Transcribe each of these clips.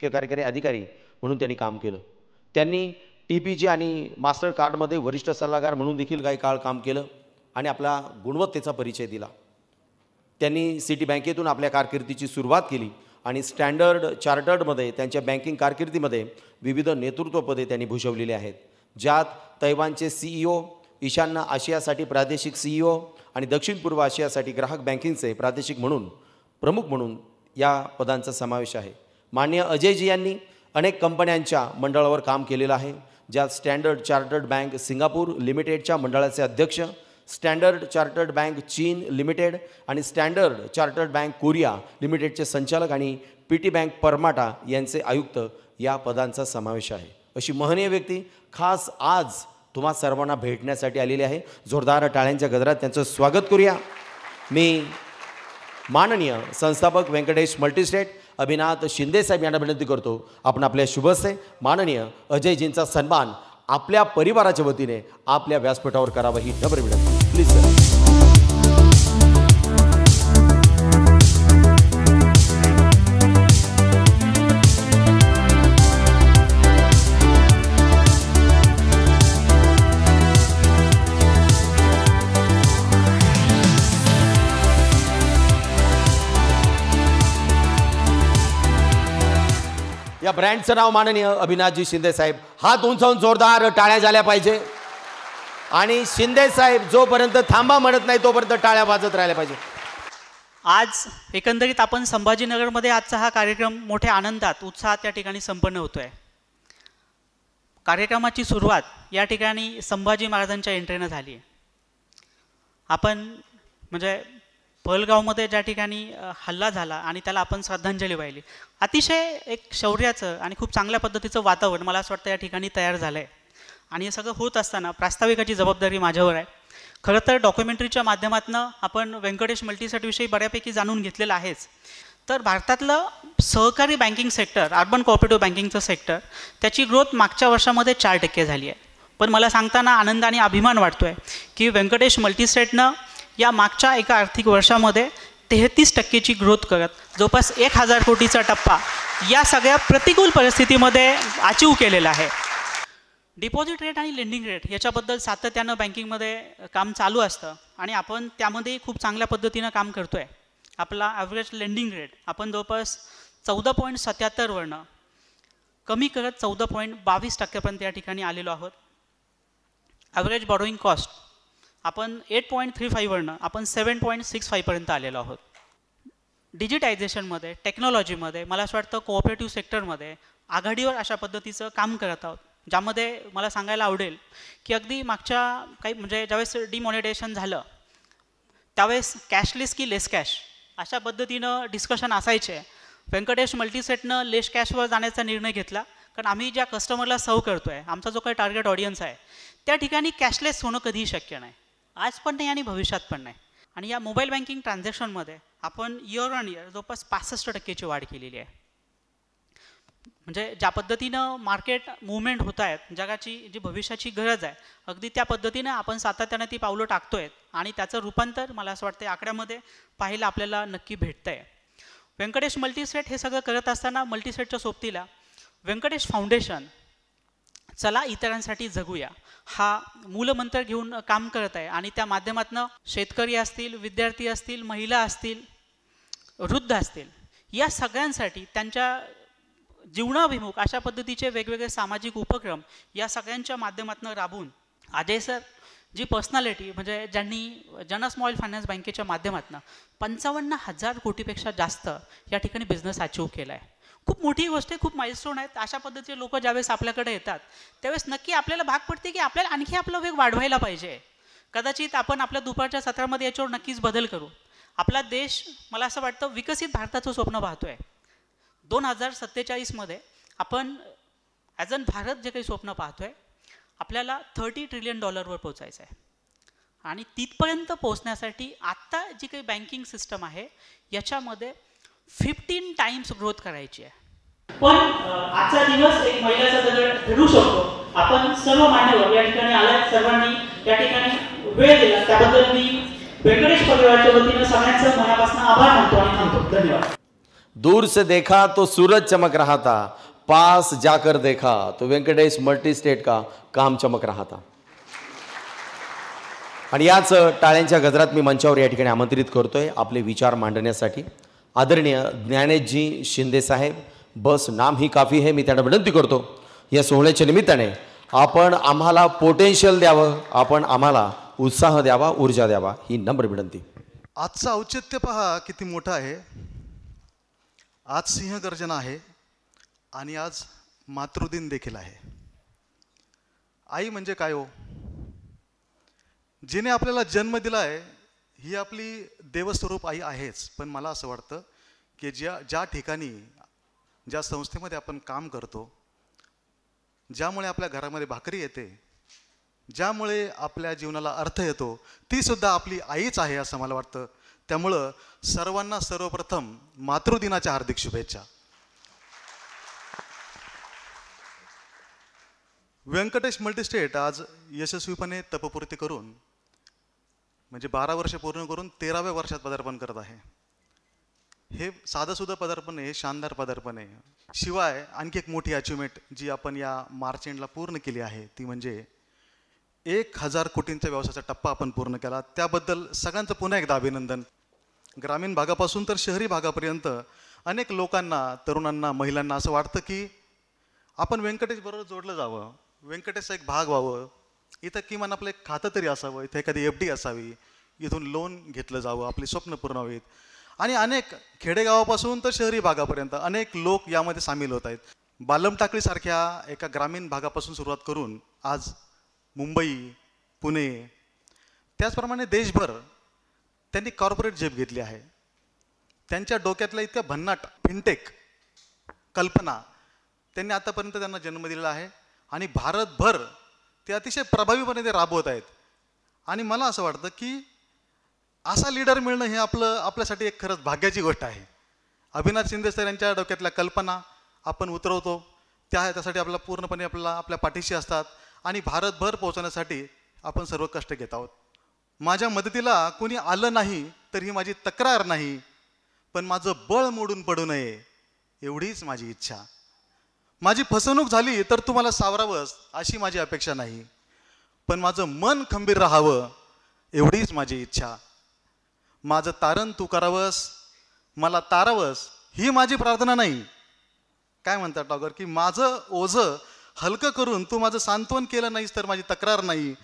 कार्यकारी अधिकारी म्हणून त्यांनी काम केलं. त्यांनी TPG आणि मास्टर कार्डमध्ये वरिष्ठ सल्लागार म्हणून देखील काही काळ काम केलं आणि आपला गुणवत्तेचा परिचय दिला. त्यांनी सिटी बँकेतून आपल्या कारकिर्दीची सुरुवात केली आणि स्टँडर्ड चार्टर्डमध्ये त्यांच्या बँकिंग कारकिर्दीमध्ये विविध नेतृत्वपदे त्यांनी भूषवलेली आहेत, ज्यात तैवानचे CEO, ईशान्य आशियासाठी प्रादेशिक CEO आणि दक्षिण पूर्व आशियासाठी ग्राहक बँकिंगचे प्रादेशिक प्रमुख म्हणून या पदांचा समावेश आहे. माननीय अजयजी यांनी अनेक कंपन्यांच्या मंडळावर काम केलेलं आहे, ज्यात स्टँडर्ड चार्टर्ड बँक सिंगापूर लिमिटेडच्या मंडळाचे अध्यक्ष, स्टँडर्ड चार्टर्ड बँक चीन लिमिटेड आणि स्टँडर्ड चार्टर्ड बँक कोरिया लिमिटेडचे संचालक आणि PT बँक परमाटा यांचे आयुक्त या पदांचा समावेश आहे. अशी महनीय व्यक्ती खास आज तुम्हा सर्वांना भेटण्यासाठी आलेली आहे. जोरदार टाळ्यांच्या गजरात त्यांचं स्वागत करूया. मी माननीय संस्थापक व्यंकटेश मल्टीस्टेट अभिनाथ शिंदे साहेब यांना विनंती करतो, आपण आपल्या शुभ हस्ते माननीय अजयजींचा सन्मान आपल्या परिवाराच्या वतीने आपल्या व्यासपीठावर करावा ही नम्र विनंती. Please sir. या ब्रँडचं नाव माननीय अभिनाथजी शिंदे साहेब. हात उंचावून जोरदार टाळ्या झाल्या पाहिजे आणि शिंदे साहेब जोपर्यंत थांबा म्हणत नाही तोपर्यंत टाळ्या वाजत राहिल्या पाहिजे. आज एकंदरीत आपण संभाजीनगरमध्ये आजचा हा कार्यक्रम मोठ्या आनंदात उत्साहात या ठिकाणी संपन्न होतोय. कार्यक्रमाची सुरुवात या ठिकाणी संभाजी महाराजांच्या एंट्रीनं झाली आहे. आपण म्हणजे पहलगावमध्ये ज्या ठिकाणी हल्ला झाला आणि त्याला आपण श्रद्धांजली वाहिली, अतिशय एक शौर्याचं आणि खूप चांगल्या पद्धतीचं वातावरण मला असं वाटतं या ठिकाणी तयार झालं आहे. आणि हे सगळं होत असताना प्रास्ताविकाची जबाबदारी माझ्यावर आहे. खरं तर डॉक्युमेंटरीच्या माध्यमातून आपण व्यंकटेश मल्टीसेटविषयी बऱ्यापैकी जाणून घेतलेलं आहेच. तर भारतातलं सहकारी बँकिंग सेक्टर, अर्बन कोऑपरेटिव्ह बँकिंगचं सेक्टर, त्याची ग्रोथ मागच्या वर्षामध्ये 4% झाली आहे. पण मला सांगताना आनंद आणि अभिमान वाटतो आहे की व्यंकटेश मल्टीसेटनं या मागच्या एका आर्थिक वर्षामध्ये 33%ची ग्रोथ करत जवळपास 1000 कोटीचा टप्पा या सगळ्या प्रतिकूल परिस्थितीमध्ये अचीव केलेला आहे. डिपॉझिट रेट आणि लेंडिंग रेट याच्याबद्दल सातत्यानं बँकिंगमध्ये काम चालू असतं आणि आपण त्यामध्ये खूप चांगल्या पद्धतीनं काम करतो आहे. आपला ॲव्हरेज लेंडिंग रेट आपण जवळपास 14.77 वरनं कमी करत 14.22% या ठिकाणी आलेलो आहोत. ॲव्हरेज बॉरोईंग कॉस्ट आपण 8.35 वरनं आपण 7.65पर्यंत आलेलो आहोत. डिजिटायझेशनमध्ये, टेक्नॉलॉजीमध्ये मला असं वाटतं कोऑपरेटिव्ह सेक्टरमध्ये आघाडीवर अशा पद्धतीचं काम करत आहोत, ज्यामध्ये मला सांगायला आवडेल की अगदी मागच्या काही म्हणजे ज्यावेळेस डिमॉनिटायझेशन झालं त्यावेळेस कॅशलेस की लेस कॅश अशा पद्धतीनं डिस्कशन असायचे. व्यंकटेश मल्टीसेटनं लेस कॅशवर जाण्याचा निर्णय घेतला, कारण आम्ही ज्या कस्टमरला सर्व करतो आहे, आमचा जो काही टार्गेट ऑडियन्स आहे, त्या ठिकाणी कॅशलेस होणं कधीही शक्य नाही, आज पण नाही आणि भविष्यात पण नाही. आणि या मोबाईल बँकिंग ट्रान्झॅक्शनमध्ये आपण इयर ऑन इयर जवळपास 65%ची वाढ केलेली आहे. म्हणजे ज्या पद्धतीनं मार्केट मुवमेंट होत आहेत, जगाची जी भविष्याची गरज आहे, अगदी त्या पद्धतीनं आपण सातत्यानं ती पावलं टाकतोय आणि त्याचं रूपांतर मला असं वाटतं आकड्यामध्ये पाहायला आपल्याला नक्की भेटतं आहे. व्यंकटेश मल्टीसेट हे सगळं करत असताना मल्टीसेटच्या सोबतीला व्यंकटेश फाउंडेशन चला इतरांसाठी जगूया हा मूलमंत्र घेऊन काम करत आहे. आणि त्या माध्यमातून शेतकरी असतील, विद्यार्थी असतील, महिला असतील, वृद्ध असतील, या सगळ्यांसाठी त्यांच्या जीवनाभिमुख अशा पद्धतीचे वेगवेगळे सामाजिक उपक्रम या सगळ्यांच्या माध्यमातून राबवून अजय सर जी पर्सनॅलिटी म्हणजे ज्यांनी जन स्मॉल फायनान्स बँकेच्या माध्यमातून 55,000 कोटीपेक्षा जास्त या ठिकाणी बिझनेस अचीव केला आहे. खूप मोठी गोष्ट आहे, खूप माइलस्टोन आहेत. अशा पद्धतीचे लोक ज्यावेळेस आपल्याकडे येतात त्यावेळेस नक्की आपल्याला भाग पडते की आपल्याला आणखी आपला वेग वाढवायला पाहिजे. कदाचित आपण आपल्या दुपारच्या सत्रामध्ये याच्यावर नक्कीच बदल करू. आपला देश मला असं वाटतं विकसित भारताचं स्वप्न पाहतोय. 2047मध्ये आपण ॲज अन भारत जे काही स्वप्न पाहतोय, आपल्याला $30 ट्रिलियन पोहोचायचं आहे. आणि तिथपर्यंत पोहोचण्यासाठी आत्ता जी काही बँकिंग सिस्टम आहे याच्यामध्ये 15 टाइम्स ग्रोथ करायची आहे. पण आजचा दिवस एक महिलाचा दगड ठरू शकतो. आपण सर्व मान्यवर या ठिकाणी आल्या, सर्वांनी या ठिकाणी वेळ दिला त्याबद्दल मी व्यंकटेश परिवाराच्या वतीनं सगळ्यांचं मनापासून आभार मानतो आणि थांबतो. धन्यवाद. दूर से देखा तो सूरज चमक रहा था, पास जाकर देखा तो व्यंकटेश मल्टी स्टेट का काम चमक रहा था. आणि याच टाळ्यांच्या गजरात मी मंचावर या ठिकाणी आमंत्रित करतोय आपले विचार मांडण्यासाठी आदरणीय ज्ञानेशजी शिंदे साहेब. बस नाम ही काफी है. मी त्यांना विनंती करतो या सोहळ्याच्या निमित्ताने आपण आम्हाला पोटेन्शियल द्यावं, आपण आम्हाला उत्साह द्यावा, ऊर्जा द्यावा, ही नम्र विनंती. आजचं औचित्य पहा किती मोठं आहे. आज सिंहगर्जना आहे आणि आज मातृदिन देखील आहे. आई म्हणजे काय हो? जिने आपल्याला जन्म दिला आहे ही आपली देवस्वरूप आई आहेच. पण मला असं वाटतं की ज्या ठिकाणी ज्या संस्थेमध्ये आपण काम करतो, ज्यामुळे आपल्या घरामध्ये भाकरी येते, ज्यामुळे आपल्या जीवनाला अर्थ येतो, ती सुद्धा आपली आईच आहे असं मला वाटतं. त्यामुळं सर्वांना सर्वप्रथम मातृदिनाच्या हार्दिक शुभेच्छा. व्यंकटेश मल्टीस्टेट आज यशस्वीपणे तपपूर्ती करून म्हणजे 12 वर्ष पूर्ण करून 13व्या वर्षात पदार्पण करत आहे. हे साधंसुद्धा पदार्पण आहे, शानदार पदार्पण आहे. शिवाय आणखी एक मोठी अचिव्हमेंट जी आपण या मार्च एंडला पूर्ण केली आहे ती म्हणजे 1000 कोटींचा व्यवसायाचा टप्पा आपण पूर्ण केला. त्याबद्दल सगळ्यांचं पुन्हा एकदा अभिनंदन. ग्रामीण भागापासून तर शहरी भागापर्यंत अनेक लोकांना, तरुणांना, महिलांना असं वाटतं की आपण व्यंकटेश बरोबर जोडलं जावं, व्यंकटेशचा एक भाग व्हावं, इथं किमान आपलं एक खातं तरी असावं, इथं एखादी FD असावी, इथून लोन घेतलं जावं, आपली स्वप्न पूर्ण व्हावीत. आणि अनेक खेडेगावापासून तर शहरी भागापर्यंत अनेक लोक यामध्ये सामील होत आहेत. बालमटाकळीसारख्या एका ग्रामीण भागापासून सुरुवात करून आज मुंबई, पुणे, त्याचप्रमाणे देशभर त्यांनी कॉर्पोरेट झेप घेतली आहे. त्यांच्या डोक्यातल्या इतक्या भन्नाट फिनटेक कल्पना त्यांनी आतापर्यंत त्यांना जन्म दिलेला आहे आणि भारतभर ते अतिशय प्रभावीपणे ते राबवत आहेत. आणि मला असं वाटतं की असा लीडर मिळणं हे आपल्यासाठी एक खरंच भाग्याची गोष्ट आहे. अभिनाथ शिंदे सर यांच्या डोक्यातल्या कल्पना आपण उतरवतो, त्यासाठी आपल्याला पूर्णपणे आपल्या पाठीशी असतात आणि भारतभर पोहोचण्यासाठी आपण सर्व कष्ट घेत आहोत. माझ्या मदतीला कोणी आलं नाही तर ही माझी तक्रार नाही, पण माझं बळ मोडून पडू नये एवढीच माझी इच्छा. माझी फसवणूक झाली तर तुम्हाला सावरावंच अशी माझी अपेक्षा नाही, पण माझं मन खंबीर राहावं एवढीच माझी इच्छा. माझं तारण तू करावंस, मला तारावंस ही माझी प्रार्थना नाही. काय म्हणतात टॉगर की माझं ओझं हलकं करून तू माझं सांत्वन केलं नाहीस तर माझी तक्रार नाही,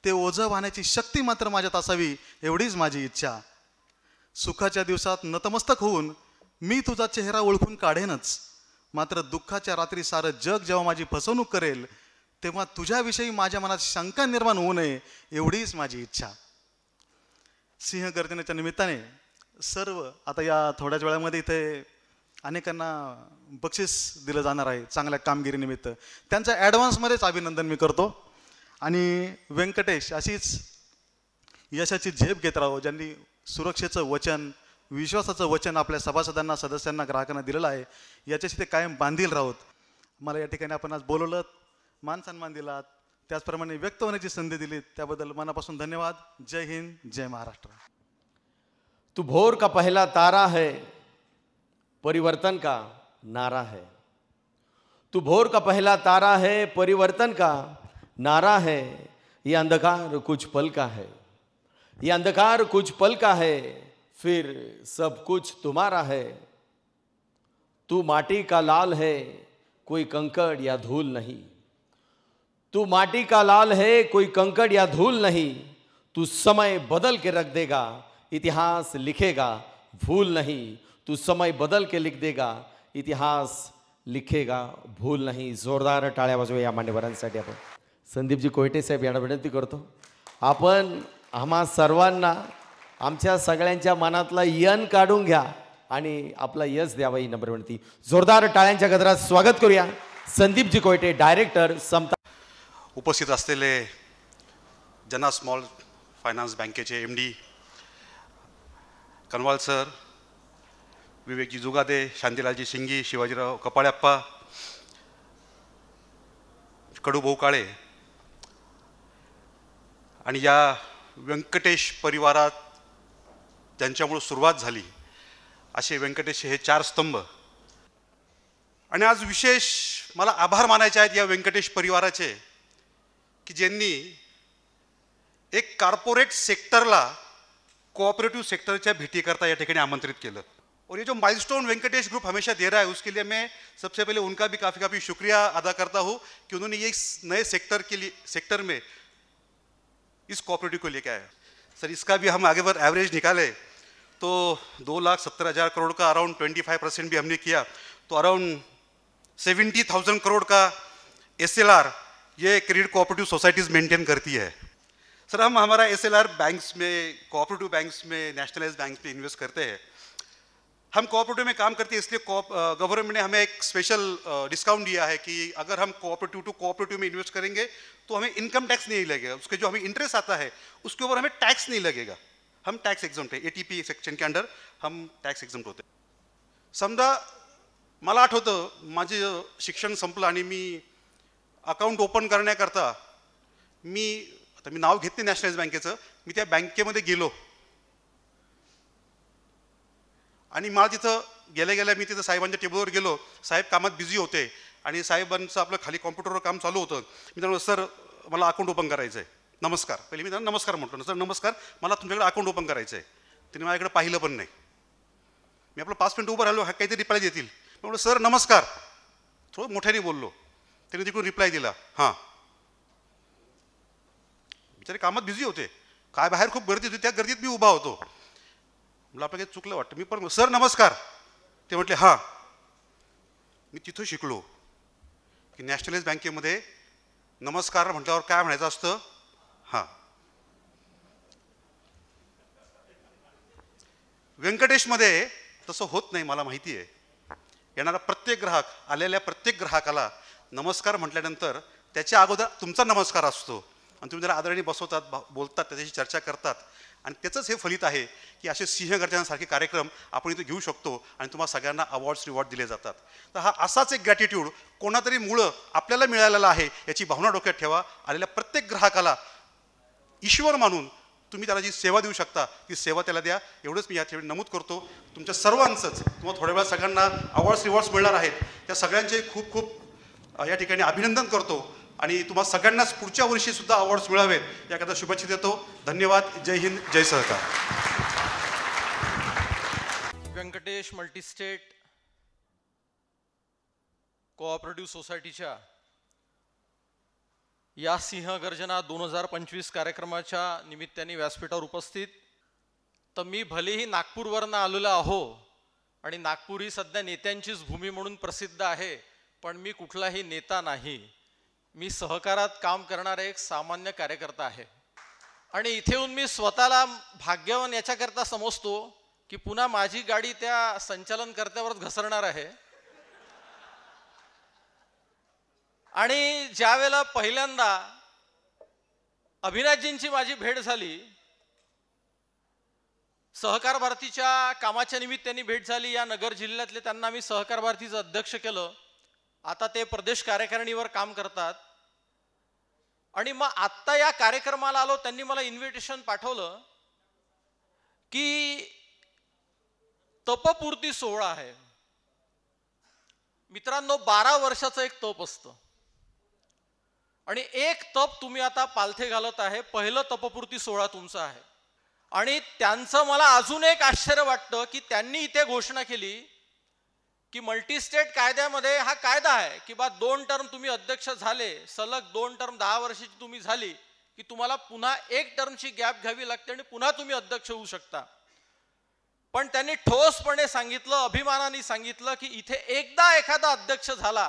ते ओझं वाहण्याची शक्ती मात्र माझ्यात असावी एवढीच माझी इच्छा. सुखाच्या दिवसात नतमस्तक होऊन मी तुझा चेहरा ओळखून काढेनच, मात्र दुःखाच्या रात्री सारं जग जेव्हा माझी फसवणूक करेल तेव्हा तुझ्याविषयी माझ्या मनात शंका निर्माण होऊ नये एवढीच माझी इच्छा. सिंहगर्जनेच्या निमित्ताने सर्व आता या थोड्याच वेळामध्ये इथे अनेकांना बक्षीस दिलं जाणार आहे चांगल्या कामगिरीनिमित्त. त्यांचं ॲडव्हान्समध्येच अभिनंदन मी करतो. आणि व्यंकटेश अशीच यशाची झेप घेत राहो, ज्यांनी सुरक्षेचं वचन, विश्वासाचं वचन आपल्या सभासदांना, सदस्यांना, ग्राहकांना दिलेलं आहे, याच्याशी ते कायम बांधील राहोत. मला या ठिकाणी आपण आज बोलवलं, मान सन्मान दिलात, त्याचप्रमाणे व्यक्त होण्याची संधी दिली, त्याबद्दल मनापासून धन्यवाद. जय हिंद, जय महाराष्ट्र. तू भोर का पहला तारा है, परिवर्तन का नारा है. तू भोर का पहला तारा है, परिवर्तन का नारा है. ये अंधकार कुछ पल का है, ये अंधकार कुछ पल का है, फिर सब कुछ तुम्हारा है. तू माटी का लाल है, कोई कंकड़ या धूल नहीं. तू माटी का लाल है, कोई कंकड़ या धूल नहीं. तू समय बदल के रख देगा, इतिहास लिखेगा भूल नहीं. तू समय बदल के लिख देगा, इतिहास लिखेगा भूल नहीं. जोरदार टाळ्या वाजवूया या मान्यवरांसाठी. आपण संदीपजी कोयटे साहेब यांना विनंती करतो, आपण आम्हा सर्वांना आमच्या सगळ्यांच्या मनातला यन काढून घ्या आणि आपला यश द्यावा ही नम्र विनंती. जोरदार टाळ्यांच्या गजरात स्वागत करूया संदीपजी कोयटे, डायरेक्टर समता. उपस्थित असलेले जना स्मॉल फायनान्स बँकेचे MD कनवाल सर, विवेकजी जुगादे, शांतीलालजी शिंगी, शिवाजीराव कपाळ्याप्पा, कडूभाऊ काळे आणि या व्यंकटेश परिवारात ज्यांच्यामुळे सुरुवात झाली असे व्यंकटेश हे 4 स्तंभ. आणि आज विशेष मला आभार मानायचे आहेत या व्यंकटेश परिवाराचे की ज्यांनी एक कॉर्पोरेट सेक्टरला कोऑपरेटिव सेक्टर भेटी करता या ठिकाणी आमंत्रित केलं. और ये जो माइलस्टोन वेंकटेश ग्रुप हमेशा दे रहा है उसके लिए मैं सबसे पहले उनका भी काफ़ी शुक्रिया अदा करता हूँ कि उन्होंने ये इस नए सेक्टर में इस कोऑपरेटिव को लेकर आया. सर इसका भी हम आगे बार एवरेज निकाले तो 2,70,000 करोड़ का अराउंड 25% भी हमने किया तो अराउंड 70,000 करोड़ का SLR ये क्रेडिट कोऑपरेटिव सोसाइटीज़ मेंटेन करती है. सर हम हमारा SLR बैंक्स में, कोऑपरेटिव बैंक्स में, नेशनलाइज बैंक्स में इन्वेस्ट करते हैं. हम कोऑपरेटिव में काम करते हैं इसलिए गवर्नमेंट ने हमें एक स्पेशल डिस्काउंट दिया है कि अगर हम कोऑपरेटिव टू कोऑपरेटिव में इन्वेस्ट करेंगे तो हमें इनकम टैक्स नहीं लगेगा. उसके जो हमें इंटरेस्ट आता है उसके ऊपर हमें टैक्स नहीं लगेगा. हम टॅक्स एक्झम्प्ट आहे. ATP सेक्शन के अंडर हम टॅक्स एक्झम्प्ट होते. समजा मला आठवतं माझं शिक्षण संपलं आणि मी अकाउंट ओपन करण्याकरता आता मी नाव घेत नाही नॅशनलाइज बँकेचं, मी त्या बँकेमध्ये गेलो आणि मला तिथं गेल्या मी तिथं साहेबांच्या टेबलवर गेलो. साहेब कामात बिझी होते आणि साहेबांचं आपलं खाली कॉम्प्युटरवर काम चालू होतं. मी त्यांना सर मला अकाउंट ओपन करायचं आहे. नमस्कार. पहिले मी त्यांना नमस्कार म्हटलं. सर नमस्कार, मला तुमच्याकडे अकाउंट ओपन करायचं आहे. त्यांनी माझ्याकडे पाहिलं पण नाही. मी आपलं 5 मिनिट उभं राहिलो, काहीतरी रिप्लाय देतील. मी म्हटलं सर नमस्कार, थोडं मोठ्याने बोललो. त्यांनी तिकडून रिप्लाय दिला हां. बिचारे कामात बिझी होते, काय बाहेर खूप गर्दी होती, त्या गर्दीत मी उभा होतो. मला आपलं काही चुकलं वाटतं. मी पण सर नमस्कार. ते म्हटले हां. मी तिथं शिकलो की नॅशनलाइज बँकेमध्ये नमस्कार म्हटल्यावर काय म्हणायचं असतं हां. व्यंकटेशमध्ये तसं होत नाही, मला माहिती आहे. येणारा प्रत्येक ग्राहक, आलेल्या प्रत्येक ग्राहकाला नमस्कार म्हटल्यानंतर त्याच्या अगोदर तुमचा नमस्कार असतो आणि तुम्ही जरा आदरणीय बसवतात, बोलतात, त्याच्याशी चर्चा करतात आणि त्याचंच हे फलित आहे की असे सिंहगर्जनासारखे कार्यक्रम आपण इथे घेऊ शकतो आणि तुम्हाला सगळ्यांना अवॉर्ड्स रिवॉर्ड दिले जातात. तर हा असाच एक ग्रॅटिट्यूड कोणातरी मुळं आपल्याला मिळालेला आहे याची भावना डोक्यात ठेवा. आलेल्या प्रत्येक ग्राहकाला ईश्वर मानून तुम्ही त्याला जी सेवा देऊ शकता ती सेवा त्याला द्या. एवढंच मी या ठिकाणी नमूद करतो. तुमच्या सर्वांचंच तुम्हाला थोड्या वेळा सगळ्यांना अवॉर्ड्स रिवॉर्ड्स मिळणार आहेत, त्या सगळ्यांचे खूप खूप या ठिकाणी अभिनंदन करतो आणि तुम्हाला सगळ्यांनाच पुढच्या वर्षी सुद्धा अवॉर्ड्स मिळावेत याकरता शुभेच्छा देतो. धन्यवाद. जय हिंद, जय सहकार. व्यंकटेश मल्टीस्टेट कोऑपरेटिव्ह सोसायटीच्या या सिंहगर्जना 2025 कार्यक्रमाच्या निमित्ताने व्यासपीठावर उपस्थित. तर मी भलेही नागपूरवरनं आलेलो आहो आणि नागपूर ही सध्या नेत्यांचीच भूमी म्हणून प्रसिद्ध आहे, पण मी कुठलाही नेता नाही. मी सहकारात काम करणारा एक सामान्य कार्यकर्ता आहे आणि इथे येऊन मी स्वतःला भाग्यवान याच्याकरता समजतो की पुन्हा माझी गाडी त्या संचालनकर्त्यावरच घसरणार आहे. आणि ज्या वेळेला पहिल्यांदा अभिनाथजींची माझी भेट झाली, सहकार भारतीच्या कामाच्या निमित्ताने भेट झाली. या नगर जिल्ह्यातले त्यांना मी सहकार भारतीचं अध्यक्ष केलं. आता ते प्रदेश कार्यकारिणीवर काम करतात. आणि मग आत्ता या कार्यक्रमाला आलो, त्यांनी मला इन्व्हिटेशन पाठवलं की तपपूर्ती सोहळा आहे. मित्रांनो, 12 वर्षाचं एक तप असतं आणि एक तप तुम्ही आता पालथे घालत आहे. पहिलं तपपूर्ती सोहळा तुमचा आहे. आणि त्यांचं मला अजून एक आश्चर्य वाटतं की त्यांनी इथे घोषणा केली की मल्टीस्टेट कायद्यामध्ये हा कायदा आहे की 2 टर्म तुम्ही अध्यक्ष झाले, सलग 2 टर्म 10 वर्षाची तुम्ही झाली की तुम्हाला पुन्हा 1 टर्मची गॅप घ्यावी लागते आणि पुन्हा तुम्ही अध्यक्ष होऊ शकता. पण त्यांनी ठोसपणे सांगितलं, अभिमानाने सांगितलं की इथे एकदा एखादा अध्यक्ष झाला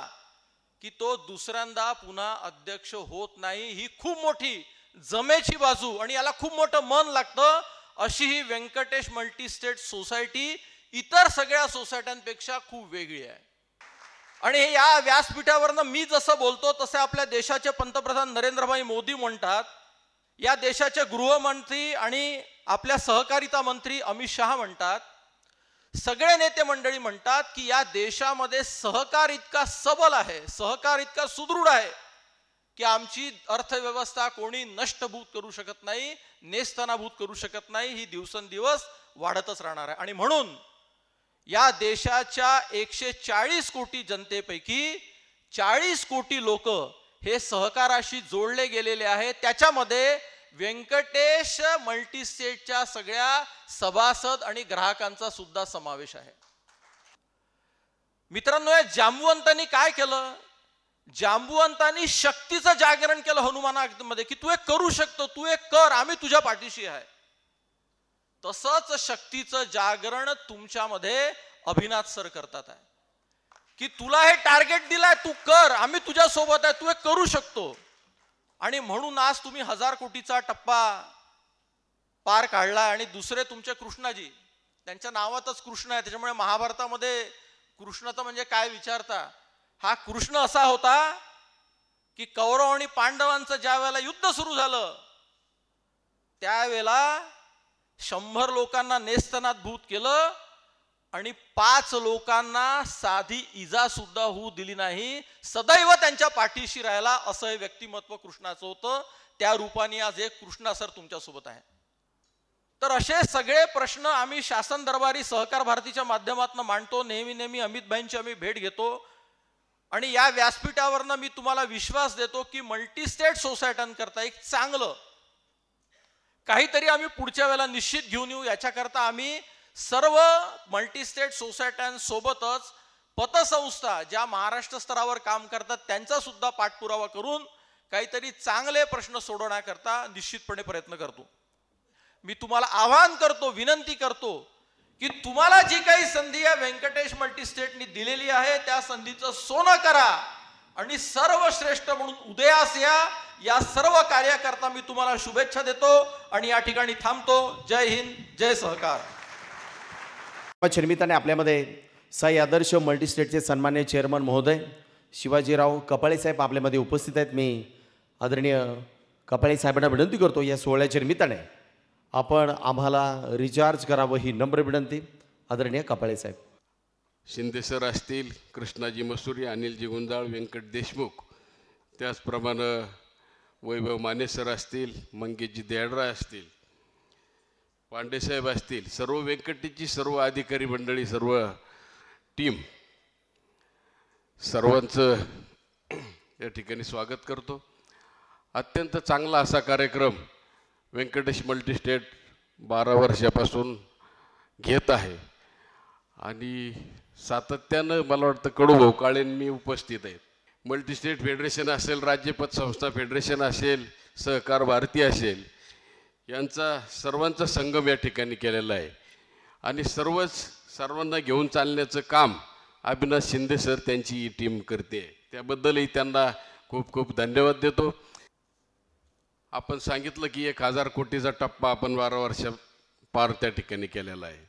की तो दुसऱ्यांदा पुन्हा अध्यक्ष होत नाही. ही खूप मोठी जमेची बाजू आणि याला खूप मोठं मन लागतं. अशी ही व्यंकटेश मल्टीस्टेट सोसायटी इतर सगळ्या सोसायट्यांपेक्षा खूप वेगळी आहे. आणि या व्यासपीठावरनं मी जसं बोलतो तसे आपल्या देशाचे पंतप्रधान नरेंद्रभाई मोदी म्हणतात, या देशाचे गृहमंत्री आणि आपल्या सहकारिता मंत्री अमित शहा म्हणतात, सगळे नेते मंडळी म्हणतात की या देशामध्ये सहकार इतका सबल आहे, सहकार इतका सुदृढ आहे की आमची अर्थव्यवस्था कोणी नष्टभूत करू शकत नाही, नेस्तनाभूत करू शकत नाही. ही दिवसेंदिवस वाढतच राहणार आहे. आणि म्हणून या देशाच्या 140 कोटी जनतेपैकी 40 कोटी लोक हे सहकाराशी जोडले गेलेले आहेत. त्याच्यामध्ये व्यंकटेश मल्टीस्टेटच्या सगळ्या सभासद आणि ग्राहकांचा सुद्धा समावेश आहे. मित्रांनो, या जांबुवंतांनी काय केलं? जांबुवंतांनी शक्तीचं जागरण केलं हनुमानामध्ये, की तू हे करू शकतो, तू हे कर, आम्ही तुझ्या पाठीशी आहे. तसंच शक्तीचं जागरण तुमच्यामध्ये अभिनाथ सर करतात आहे, की तुला हे टार्गेट दिलाय, तू कर, आम्ही तुझ्या सोबत आहे, तू हे करू शकतो. आणि म्हणून आज तुम्ही 1000 कोटीचा टप्पा पार काढला. आणि दुसरे तुमचे कृष्णाजी, त्यांच्या नावातच कृष्ण आहे, त्याच्यामुळे महाभारतामध्ये कृष्णाचं म्हणजे काय विचारता. हा कृष्ण असा होता की कौरव आणि पांडवांचं ज्या वेळेला युद्ध सुरू झालं त्यावेळेला 100 लोकांना नेस्तनात भूत केलं आणि 5 लोकांना साधी इजा सुद्धा होऊ दिली नाही. सदैव त्यांच्या पाठीशी राहिला, असं हे व्यक्तिमत्व कृष्णाचं होतं. त्या रूपाने आज एक कृष्णा सर तुमच्या सोबत आहे. तर असे सगळे प्रश्न आम्ही शासन दरबारी सहकार भारतीच्या माध्यमातून मांडतो. नेहमी अमित भाईंची आम्ही भेट घेतो आणि या व्यासपीठावरनं मी तुम्हाला विश्वास देतो की मल्टीस्टेट सोसायट्यांकरता एक चांगलं काहीतरी आम्ही पुढच्या वेळेला निश्चित घेऊन येऊ. याच्याकरता आम्ही सर्व मल्टीस्टेट सोसायट्यांसोबतच पतसंस्था ज्या महाराष्ट्र स्तरावर काम करतात त्यांचा सुद्धा पाठपुरावा करून काहीतरी चांगले प्रश्न सोडवण्याकरता निश्चितपणे प्रयत्न करतो. मी तुम्हाला आवाहन करतो, विनंती करतो की तुम्हाला जी काही संधी या व्यंकटेश मल्टीस्टेटनी दिलेली आहे त्या संधीचं सोनं करा आणि सर्वश्रेष्ठ म्हणून उदयास या. या सर्व कार्याकरता मी तुम्हाला शुभेच्छा देतो आणि या ठिकाणी थांबतो. जय हिंद, जय सहकार. निमित्ताने आपल्यामध्ये साई आदर्श मल्टीस्टेटचे सन्मान्य चेअरमन महोदय शिवाजीराव कपाळे साहेब आपल्यामध्ये उपस्थित आहेत. मी आदरणीय कपाळे साहेबांना विनंती करतो या सोहळ्याच्या निमित्ताने आपण आम्हाला रिचार्ज करावं ही नम्र विनंती. आदरणीय कपाळे साहेब. शिंदे सर असतील, कृष्णाजी मसुरी, अनिलजी गुंजाळ, व्यंकट देशमुख, त्याचप्रमाणे वैभव माने सर असतील, मंगेशजी देडरा असतील, पांडेसाहेब असतील, सर्व व्यंकटेची सर्व अधिकारी मंडळी, सर्व टीम, सर्वांचं या ठिकाणी स्वागत करतो. अत्यंत चांगला असा कार्यक्रम व्यंकटेश मल्टीस्टेट 12 वर्षापासून घेत आहे आणि सातत्यानं मला वाटतं कडूभाऊ काळेंनी उपस्थित आहेत. मल्टीस्टेट फेडरेशन असेल, राज्य पतसंस्था फेडरेशन असेल, सहकार भारती असेल, यांचा सर्वांचा संगम या ठिकाणी केलेला आहे आणि सर्वांना घेऊन चालण्याचं काम अविनाश शिंदे सर त्यांची ही टीम करते. त्याबद्दलही त्यांना खूप खूप धन्यवाद देतो. आपण सांगितलं की 1000 कोटीचा टप्पा आपण 12 वर्षात पार त्या ठिकाणी केलेला आहे.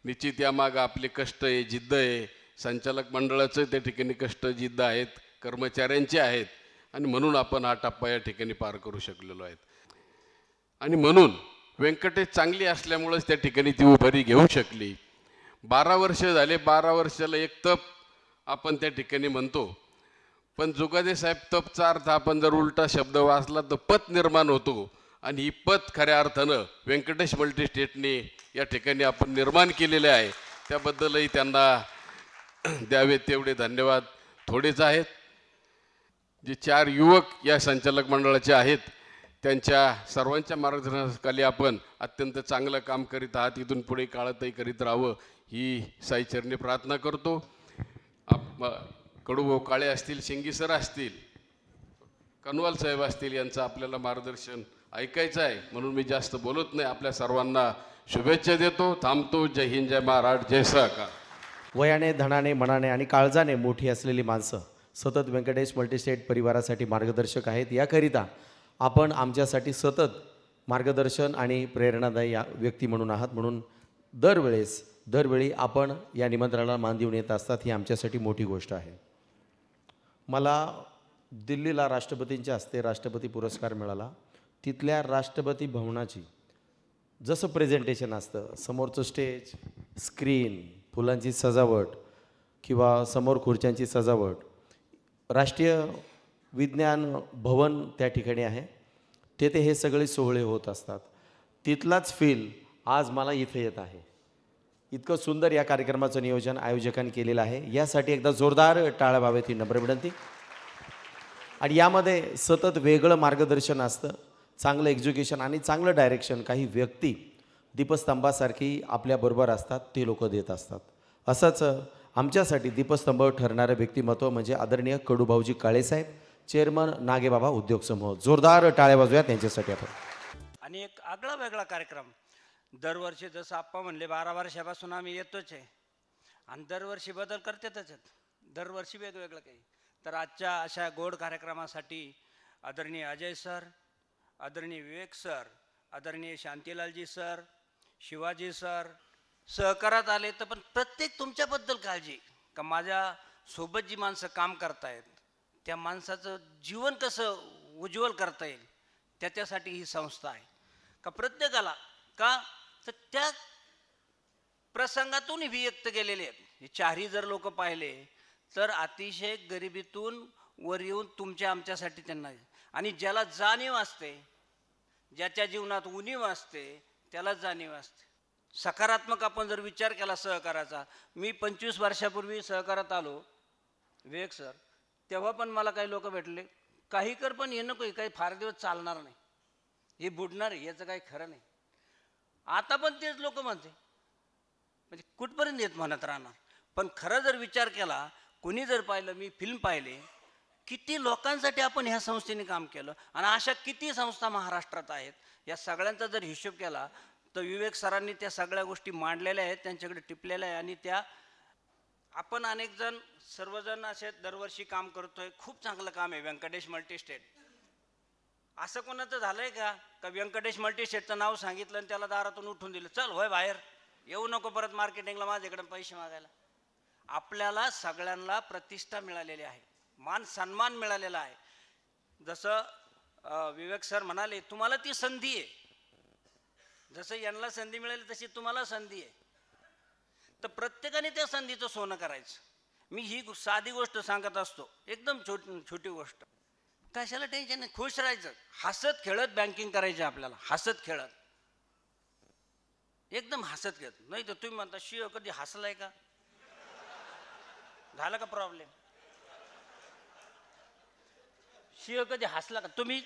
निश्चित यामागं आपले कष्ट आहे, जिद्द आहे, संचालक मंडळाचं त्या ठिकाणी कष्ट, जिद्द आहेत, कर्मचाऱ्यांचे आहेत आणि म्हणून आपण हा टप्पा या ठिकाणी पार करू शकलेलो आहेत. आणि म्हणून व्यंकटेश चांगली असल्यामुळंच त्या ठिकाणी ती उभारी घेऊ शकली. 12 वर्ष झाले, 12 वर्षाला एक तप आपण त्या ठिकाणी म्हणतो, पण जुगादे साहेब तपचा अर्थ आपण जर उलटा शब्द वाचला तर पत निर्माण होतो आणि ही पत खऱ्या अर्थानं व्यंकटेश मल्टीस्टेटने या ठिकाणी आपण निर्माण केलेले आहे. त्याबद्दलही त्यांना द्यावे तेवढे धन्यवाद थोडेच आहेत. जे 4 युवक या संचालक मंडळाचे आहेत त्यांच्या सर्वांच्या मार्गदर्शनाखाली आपण अत्यंत चांगलं काम करीत आहात. इथून पुढे काळातही करीत राहावं ही साईचरणी प्रार्थना करतो. कडूभाऊ काळे असतील, शिंगी सर असतील, कनवाल साहेब असतील, यांचं आपल्याला मार्गदर्शन ऐकायचं आहे म्हणून मी जास्त बोलत नाही. आपल्या सर्वांना शुभेच्छा देतो. थांबतो. जय हिंद, जय महाराष्ट्र, जय सहकार. वयाने, धनाने, मनाने आणि काळजाने मोठी असलेली माणसं सतत व्यंकटेश मल्टीस्टेट परिवारासाठी मार्गदर्शक आहेत. याकरिता आपण आमच्यासाठी सतत मार्गदर्शन आणि प्रेरणादायी व्यक्ती म्हणून आहात. म्हणून दरवेळी आपण या निमंत्रणाला मान देऊन येत असतात. ही आमच्यासाठी मोठी गोष्ट आहे. मला दिल्लीला राष्ट्रपतींच्या हस्ते राष्ट्रपती पुरस्कार मिळाला. तिथल्या राष्ट्रपती भवनाची जसं प्रेझेंटेशन असतं, समोरचं स्टेज, स्क्रीन, फुलांची सजावट किंवा समोर खुर्च्यांची सजावट, राष्ट्रीय विज्ञान भवन त्या ठिकाणी आहे, तेथे हे सगळे सोहळे होत असतात. तिथलाच फील आज मला इथे येत आहे. इतकं सुंदर या कार्यक्रमाचं नियोजन आयोजकांनी केलेलं आहे. यासाठी एकदा जोरदार टाळ्या व्हाव्यात ही नम्र विनंती. आणि यामध्ये सतत वेगळं मार्गदर्शन असतं, चांगलं एज्युकेशन आणि चांगलं डायरेक्शन काही व्यक्ती दीपस्तंभासारखी आपल्याबरोबर असतात, ते लोक देत असतात. असंच आमच्यासाठी दीपस्तंभ ठरणारं व्यक्तिमत्व म्हणजे आदरणीय कडूभाऊजी काळेसाहेब, चेअरमन नागेबाबा उद्योग समूह. जोरदार टाळ्या वाजवूया त्यांच्यासाठी आपण. आणि एक आगळा वेगळा कार्यक्रम दरवर्षी, जसं आप्पा म्हणले 12 वर्षापासून आम्ही येतोच आहे आणि दरवर्षी बदल करतातच आहेत, दरवर्षी वेगवेगळं काही. तर आजच्या अशा गोड कार्यक्रमासाठी आदरणीय अजय सर, आदरणीय विवेक सर, आदरणीय शांतीलालजी सर, शिवाजी सर सहकारात आले. तर पण प्रत्येक तुमच्याबद्दल काळजी का माझ्या सोबत जी माणसं काम करतायत त्या माणसाचं जीवन कसं उज्ज्वल करता येईल त्याच्यासाठी ही संस्था आहे. का प्रत्येकाला का तर त्या प्रसंगातून व्यक्त केलेले आहेत. हे चारही जर लोक पाहिले तर अतिशय गरिबीतून वर येऊन तुमच्या आमच्यासाठी त्यांना, आणि ज्याला जाणीव असते, ज्याच्या जीवनात उणीव असते त्याला जाणीव असते. सकारात्मक आपण जर विचार केला सहकाराचा, मी 25 वर्षापूर्वी सहकारात आलो विवेक सर, तेव्हा पण मला काही लोक भेटले, काही कर पण हे नको, काही फार दिवस चालणार नाही, हे बुडणार आहे, याचं काही खरं नाही. आता पण तेच लोक म्हणते, म्हणजे कुठपर्यंत येत म्हणत राहणार. पण खरं जर विचार केला, कोणी जर पाहिलं, मी फिल्म पाहिले, किती लोकांसाठी आपण ह्या संस्थेने काम केलं आणि अशा किती संस्था महाराष्ट्रात आहेत, या सगळ्यांचा जर हिशोब केला तर विवेक सरांनी त्या सगळ्या गोष्टी मांडलेल्या आहेत, त्यांच्याकडे टिपलेल्या आहे. आणि त्या आपण अनेक जण सर्वजण असे दरवर्षी काम करतोय, खूप चांगलं काम आहे व्यंकटेश मल्टीस्टेट. असं कोणाचं झालंय का व्यंकटेश मल्टीस्टेटचं नाव सांगितलं आणि त्याला दारातून उठून दिलं, चल होय बाहेर, येऊ नको परत मार्केटिंगला माझ्याकडे पैसे मागायला. आपल्याला सगळ्यांना प्रतिष्ठा मिळालेली आहे, मान सन्मान मिळालेला आहे. जसं विवेक सर म्हणाले, तुम्हाला ती संधी आहे, जसं यांना संधी मिळाली तशी तुम्हाला संधी आहे. तर प्रत्येकाने त्या संधीचं सोनं करायचं. मी ही साधी गोष्ट सांगत असतो, एकदम छोटी गोष्ट, कशाला टेन्शन नाही, खुश राहायचं, हसत खेळत बँकिंग करायचं आपल्याला, हसत खेळत, एकदम हसत खेळत. नाही तर तुम्ही म्हणता शिव कधी हसलाय का, झालं का प्रॉब्लेम, शिव कधी हसला का. तुम्ही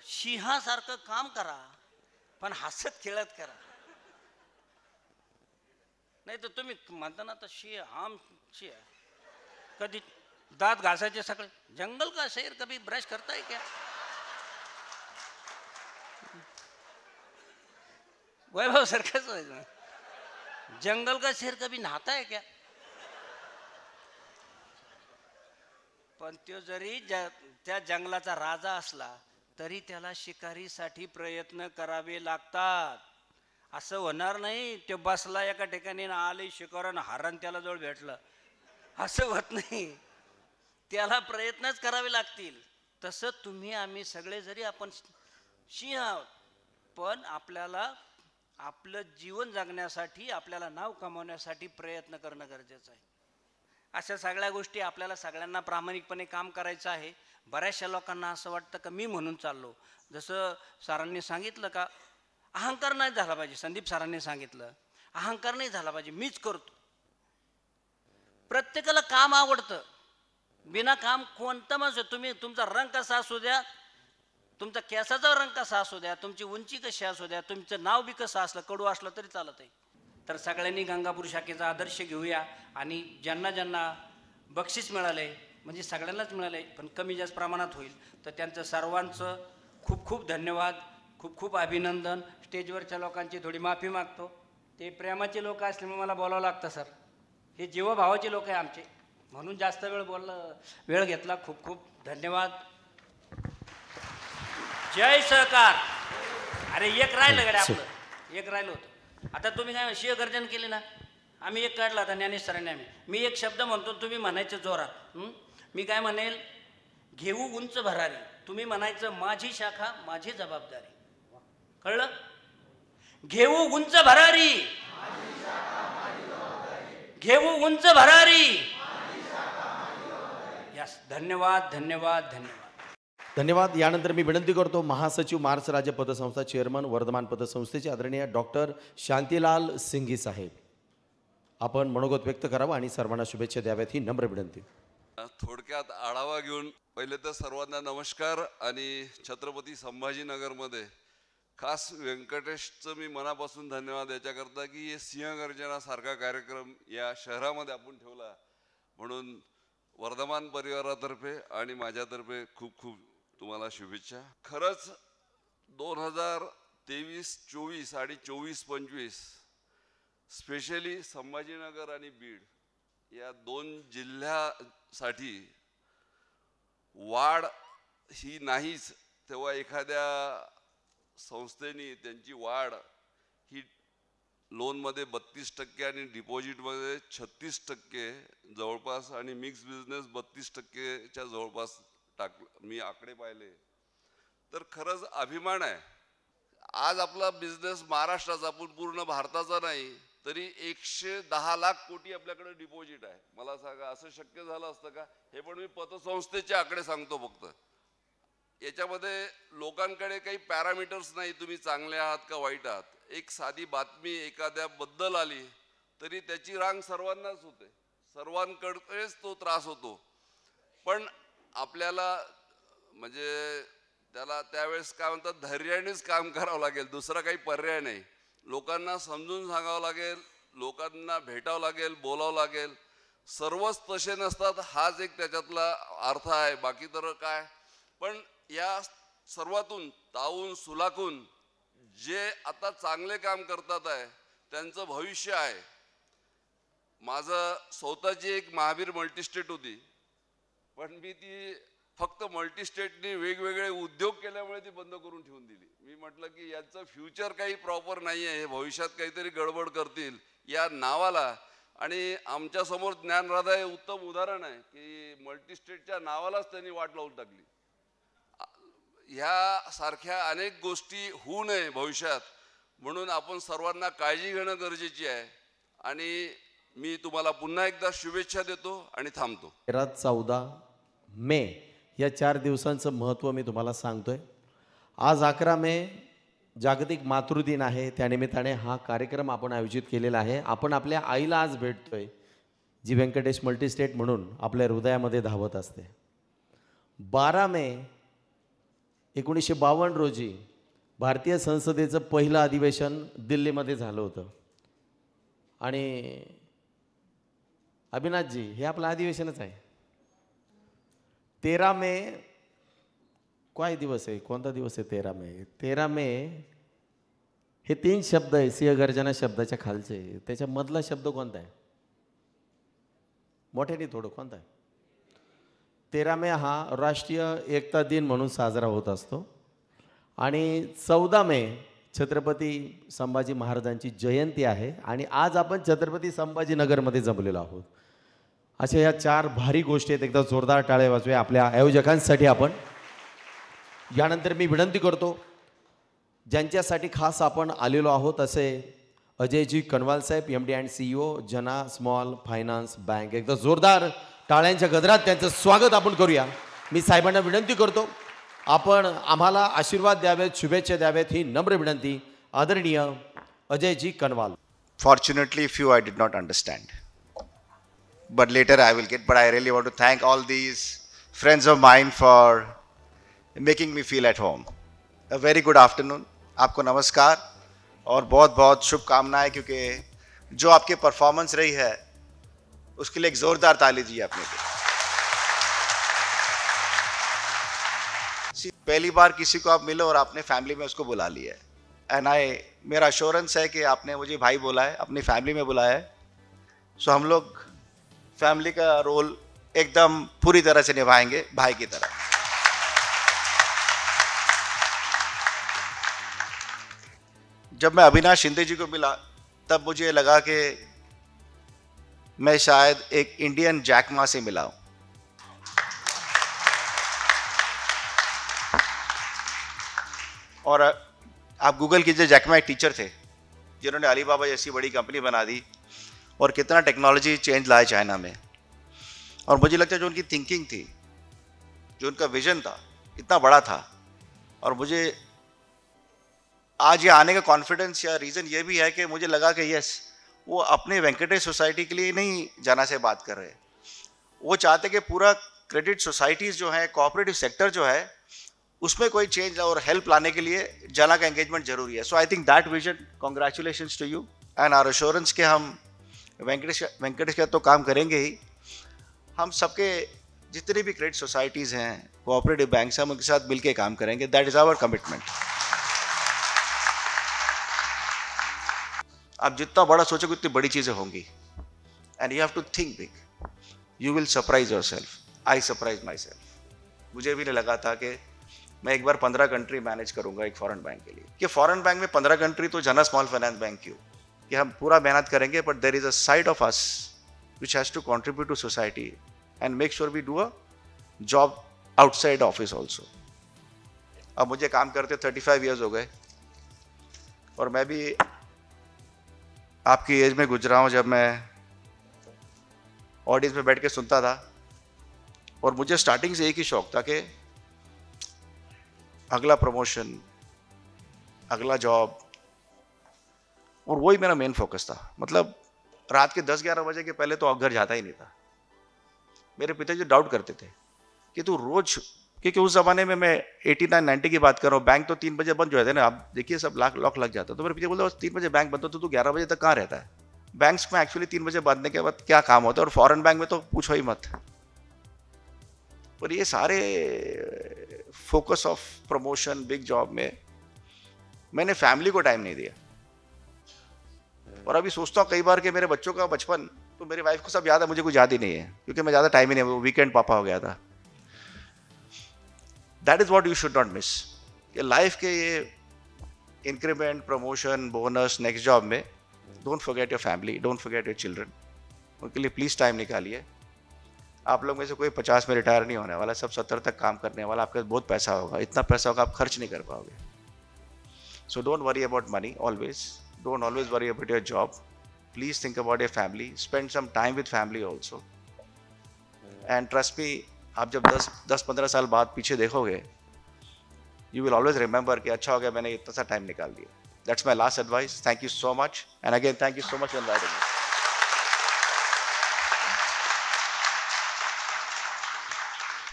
सिंहासारखं काम करा पण हसत खेळत करा. नाही तर तुम्ही म्हणता ना तर आम कधी दात घासायचे सगळे, जंगल का शेर कभी ब्रश करता है क्या, वैभव सर कसं, जंगल का शेर कभी नहाता है क्या. पण तो जरी त्या जंगलाचा राजा असला तरी त्याला शिकारीसाठी प्रयत्न करावे लागतात. असं होणार नाही तो बसला एका ठिकाणी आले शिकार आणि हरण त्याला जवळ भेटलं, असं होत नाही, त्याला प्रयत्नच करावे लागतील. तसं तुम्ही आम्ही सगळे जरी आपण सिंह आहोत, पण आपल्याला आपलं जीवन जगण्यासाठी, आपल्याला नाव कमावण्यासाठी प्रयत्न करणं गरजेचं आहे. अशा सगळ्या गोष्टी आपल्याला सगळ्यांना प्रामाणिकपणे काम करायचं आहे. बऱ्याचशा लोकांना असं वाटतं का मी म्हणून चाललो, जसं सरांनी सांगितलं का अहंकार नाही झाला पाहिजे, संदीप सरांनी सांगितलं अहंकार नाही झाला पाहिजे, मीच करतो. प्रत्येकाला काम आवडतं, बिना काम कोणतं माणूस, तुम्ही तुमचा रंग कसा असू द्या, तुमचा केसाचा रंग कसा असू द्या, तुमची उंची कशी असू द्या, तुमचं नाव बी कसं असलं, कडू असलं तरी चालत आहे. तर सगळ्यांनी गंगापूर शाखेचा आदर्श घेऊया आणि ज्यांना ज्यांना बक्षीस मिळाले, म्हणजे सगळ्यांनाच मिळाले पण कमी जास्त प्रमाणात होईल, तर त्यांचं सर्वांचं खूप खूप धन्यवाद, खूप खूप अभिनंदन. स्टेजवरच्या लोकांची थोडी माफी मागतो, ते प्रेमाचे लोक असल्यामुळे मला बोलावं लागतं सर, हे जीवभावाचे लोक आहे आमचे, म्हणून जास्त वेळ घेतला. खूप खूप धन्यवाद. जय सहकार. अरे एक राहिलं गड्या आपलं, एक राहिलं होतं. आता तुम्ही काय शिवगर्जन केले ना, आम्ही एक काढला आता ज्ञानेश सरांनी, मी एक शब्द म्हणतो तुम्ही म्हणायचं जोरात. मी काय म्हणेल, घेऊ उंच भरारी, तुम्ही म्हणायचं माझी शाखा माझी जबाबदारी. कळलं? घेऊ उंच भरारी, घेऊ उंच भरारी. यस, धन्यवाद धन्यवाद धन्यवाद धन्यवाद. यानंतर मी विनंती करतो महासचिव महाराष्ट्र राज्य पतसंस्था चेअरमन वर्धमान पतसंस्थेचे आदरणीय डॉक्टर शांतीलाल सिंघी साहेब. आपण मनोगत व्यक्त करावं आणि सर्वांना शुभेच्छा द्याव्यात ही नम्र विनंती. थोडक्यात आढावा घेऊन पहिले तर सर्वांना नमस्कार. आणि छत्रपती संभाजीनगरमध्ये खास व्यंकटेशचं मी मनापासून धन्यवाद याच्याकरता की हे सिंहगर्जनासारखा कार्यक्रम या शहरामध्ये आपण ठेवला, म्हणून वर्धमान परिवारातर्फे आणि माझ्यातर्फे खूप खूप तुम्हाला शुभेच्छा. खरंच 2023-24 आणि 24-25 स्पेशली संभाजीनगर आणि बीड या दोन जिल्ह्यासाठी वाढ ही नाहीच, तेव्हा एखाद्या संस्थेने त्यांची वाढ ही लोनमध्ये 32% आणि डिपॉझिटमध्ये 36% जवळपास आणि मिक्स बिझनेस 32%च्या जवळपास मी आकडे पाहिले तर खरंच अभिमान आहे. आज आपला बिझनेस महाराष्ट्राचा, आपण पूर्ण भारताचा नाही तरी 110 लाख कोटी आपल्याकडे डिपॉझिट आहे. मला सांगा असं शक्य झालं असतं का? हे पण मी पतसंस्थेचे आकडे सांगतो फक्त. याच्यामध्ये लोकांकडे काही पॅरामीटर्स नाही, तुम्ही चांगले आहात का वाईट आहात. एक साधी बातमी एखाद्याबद्दल आली तरी त्याची रांग सर्वांनाच होते, सर्वांकडेच तो त्रास होतो. पण आपल्याला म्हणजे त्याला त्यावेळेस काय म्हणतात, धैर्यानेच काम करावं लागेल, दुसरा काही पर्याय नाही. लोकांना समजून सांगावं लागेल, लोकांना भेटावं लागेल, बोलावं लागेल. सर्वच तसे नसतात, हाच एक त्याच्यातला अर्थ आहे, बाकी तर काय. पण या सर्वातून तावून सुलाखून जे आता चांगले काम करतात आहे त्यांचं भविष्य आहे. माझं स्वतःची एक महावीर मल्टीस्टेट होती, पण मी ती फक्त मल्टीस्टेटनी वेगवेगळे उद्योग केल्यामुळे ती बंद करून ठेवून दिली. मी म्हटलं की यांचं फ्युचर काही प्रॉपर नाही आहे, हे भविष्यात काहीतरी गडबड करतील या नावाला. आणि आमच्यासमोर ज्ञानराधा हे उत्तम उदाहरण आहे की मल्टीस्टेटच्या नावालाच त्यांनी वाट लावून टाकली. ह्या सारख्या अनेक गोष्टी होऊ नये भविष्यात, म्हणून आपण सर्वांना काळजी घेणं गरजेची आहे. आणि मी तुम्हाला पुन्हा एकदा शुभेच्छा देतो आणि थांबतो. 13-14 मे या 4 दिवसांचं महत्त्व मी तुम्हाला सांगतोय. आज 11 मे जागतिक मातृदिन आहे, त्यानिमित्ताने हा कार्यक्रम आपण आयोजित केलेला आहे. आपण आपल्या आईला आज भेटतोय, जी व्यंकटेश मल्टीस्टेट म्हणून आपल्या हृदयामध्ये धावत असते. 12 मे 1952 रोजी भारतीय संसदेचं पहिलं अधिवेशन दिल्लीमध्ये झालं होतं. आणि अविनाशजी, हे आपलं अधिवेशनच आहे. 13 मे काय दिवस आहे, कोणता दिवस आहे 13 मे? 13 मे हे 3 शब्द आहे सिंहगर्जना शब्दाच्या खालचे, त्याच्यामधला शब्द कोणता आहे? मोठ्याने थोडं कोणता आहे? 13 मे हा राष्ट्रीय एकता दिन म्हणून साजरा होत असतो. आणि 14 मे छत्रपती संभाजी महाराजांची जयंती आहे. आणि आज आपण छत्रपती संभाजीनगरमध्ये जमलेलो आहोत. अशा या 4 भारी गोष्टी आहेत. एकदा जोरदार टाळ्या वाजवूया आपल्या आयोजकांसाठी. आपण यानंतर मी विनंती करतो, ज्यांच्यासाठी खास आपण आलेलो आहोत असे अजयजी कनवाल साहेब, MD अँड CEO जना स्मॉल फायनान्स बँक. एकदा जोरदार टाळ्यांच्या गजरात त्यांचं स्वागत आपण करूया. मी साहेबांना विनंती करतो, आपण आम्हाला आशीर्वाद द्यावेत, शुभेच्छा द्यावेत ही नम्र विनंती. आदरणीय Ajayji Kanwal. Fortunately, few I did not understand, but later I will get. But I really want to thank all these friends of mine for making me feel at home. A very good afternoon. आपको नमस्कार और बहुत बहुत शुभकामनाएं, क्योंकि जो आपकी performance रही है उसके लिए एक जोरदार ताली दी आपने. पहली बार किसी को आप मिले और आपने फैमिली में उसको बुला लिया है. एंड मेरा अश्योरेंस है कि आपने मुझे भाई बोला है, अपनी फैमिली में बुलाया है. सो हम लोग फैमिली का रोल एकदम पूरी तरह से निभाएंगे, भाई की तरह. जब मैं अविनाश शिंदे जी को मिला तब मुझे लगा कि मैं शायद एक इंडियन जैक मा से मिला हूं. और आप गूगल कीजिए, जैक मा एक टीचर थे जिन्होंने अलीबाबा जैसी बड़ी कंपनी बना दी और कितना टेक्नोलॉजी चेंज लाया चाइना में. और मुझे लगता है जो उनकी थिंकिंग थी, जो उनका विजन था, इतना बड़ा था. और मुझे आज ये आने का कॉन्फिडेंस या रीज़न ये भी है कि मुझे लगा कि यस, वो अपने वेंकटेश सोसाइटी के लिए नहीं जाना से बात कर रहे हैं, वो चाहते कि पूरा क्रेडिट सोसाइटीज़ जो है, कोऑपरेटिव सेक्टर जो है, उसमें कोई चेंज और हेल्प लाने के लिए जाना का एंगेजमेंट जरूरी है. So I think that vision, congratulations to you and our assurance के हम वेंकटेश का तो काम करेंगे ही, हम सबके जितनी भी क्रेडिट सोसाइटीज़ हैं, कोऑपरेटिव बैंक्स हैं, हम उनके साथ मिलकर काम करेंगे. That is our commitment. आप जितना बड़ा सोचोगे उतनी बड़ी चीज़ें होंगी. And you have to think big. You will surprise your self. I surprise my self. मुझे भी नहीं लगा था कि मैं एक बार 15 कंट्री मैनेज करूंगा एक फॉरेन बैंक के लिए. कि फॉरेन बैंक में 15 कंट्री तो जन स्मॉल फाइनेंस बैंक क्यों, कि हम पूरा मेहनत करेंगे, but there is a side of us which has to contribute to society and make sure we do a job outside office also. अब मुझे काम करते 35 ईयर्स हो गए, और मैं भी आपकी एज में गुजरा हूँ जब मैं ऑडियंस में बैठ के सुनता था, और मुझे स्टार्टिंग से एक ही शौक था कि अगला प्रमोशन, अगला जॉब, और वही मेरा मेन फोकस था. मतलब रात के 10-11 बजे के पहले तो घर जाता ही नहीं था. मेरे पिताजी डाउट करते थे कि तू रोज, क्योंकि उस जमाने में मैं 89-90 की बात कर रहा हूँ, बैंक तो 3 बजे बंद हो जाते ना. आप देखिए सब लॉक लग जाता. तो मेरे पिताजी बोलते 3 बजे बैंक बंद होता, तो 11 बजे तक कहाँ रहता है. बैंक्स में एक्चुअली 3 बजे बंदने के बाद क्या काम होता है, और फॉरेन बैंक में तो पूछो ही मत. पर ये सारे focus of promotion, big job में मैंने फैमिली को टाइम नहीं दिया. और अभी सोचता हूँ कई बार कि मेरे बच्चों का बचपन, तो मेरी वाइफ को सब याद है, मुझे कुछ याद ही नहीं है, क्योंकि मैं ज़्यादा टाइम ही नहीं, वो वीकेंड पापा हो गया था. That is what you should not miss. कि लाइफ के ये increment, promotion, bonus, next job में don't forget your family, don't forget your children. उनके लिए प्लीज़ टाइम निकालिए. आप लोग में से कोई 50 में रिटायर नहीं होने वाला, सब 70 तक काम करने वाला. आपके पास बहुत पैसा होगा, इतना पैसा होगा आप खर्च नहीं कर पाओगे. So don't worry about money always. Don't always worry about your job. Please think about your family. Spend some time with family also. And trust me, आप जब 10-15 साल बाद पीछे देखोगे, यू विल ऑलवेज रिमेंबर कि अच्छा हो गया मैंने इतना सा टाइम निकाल दिया. That's my last advice. Thank you so much. And again thank you so much for inviting me.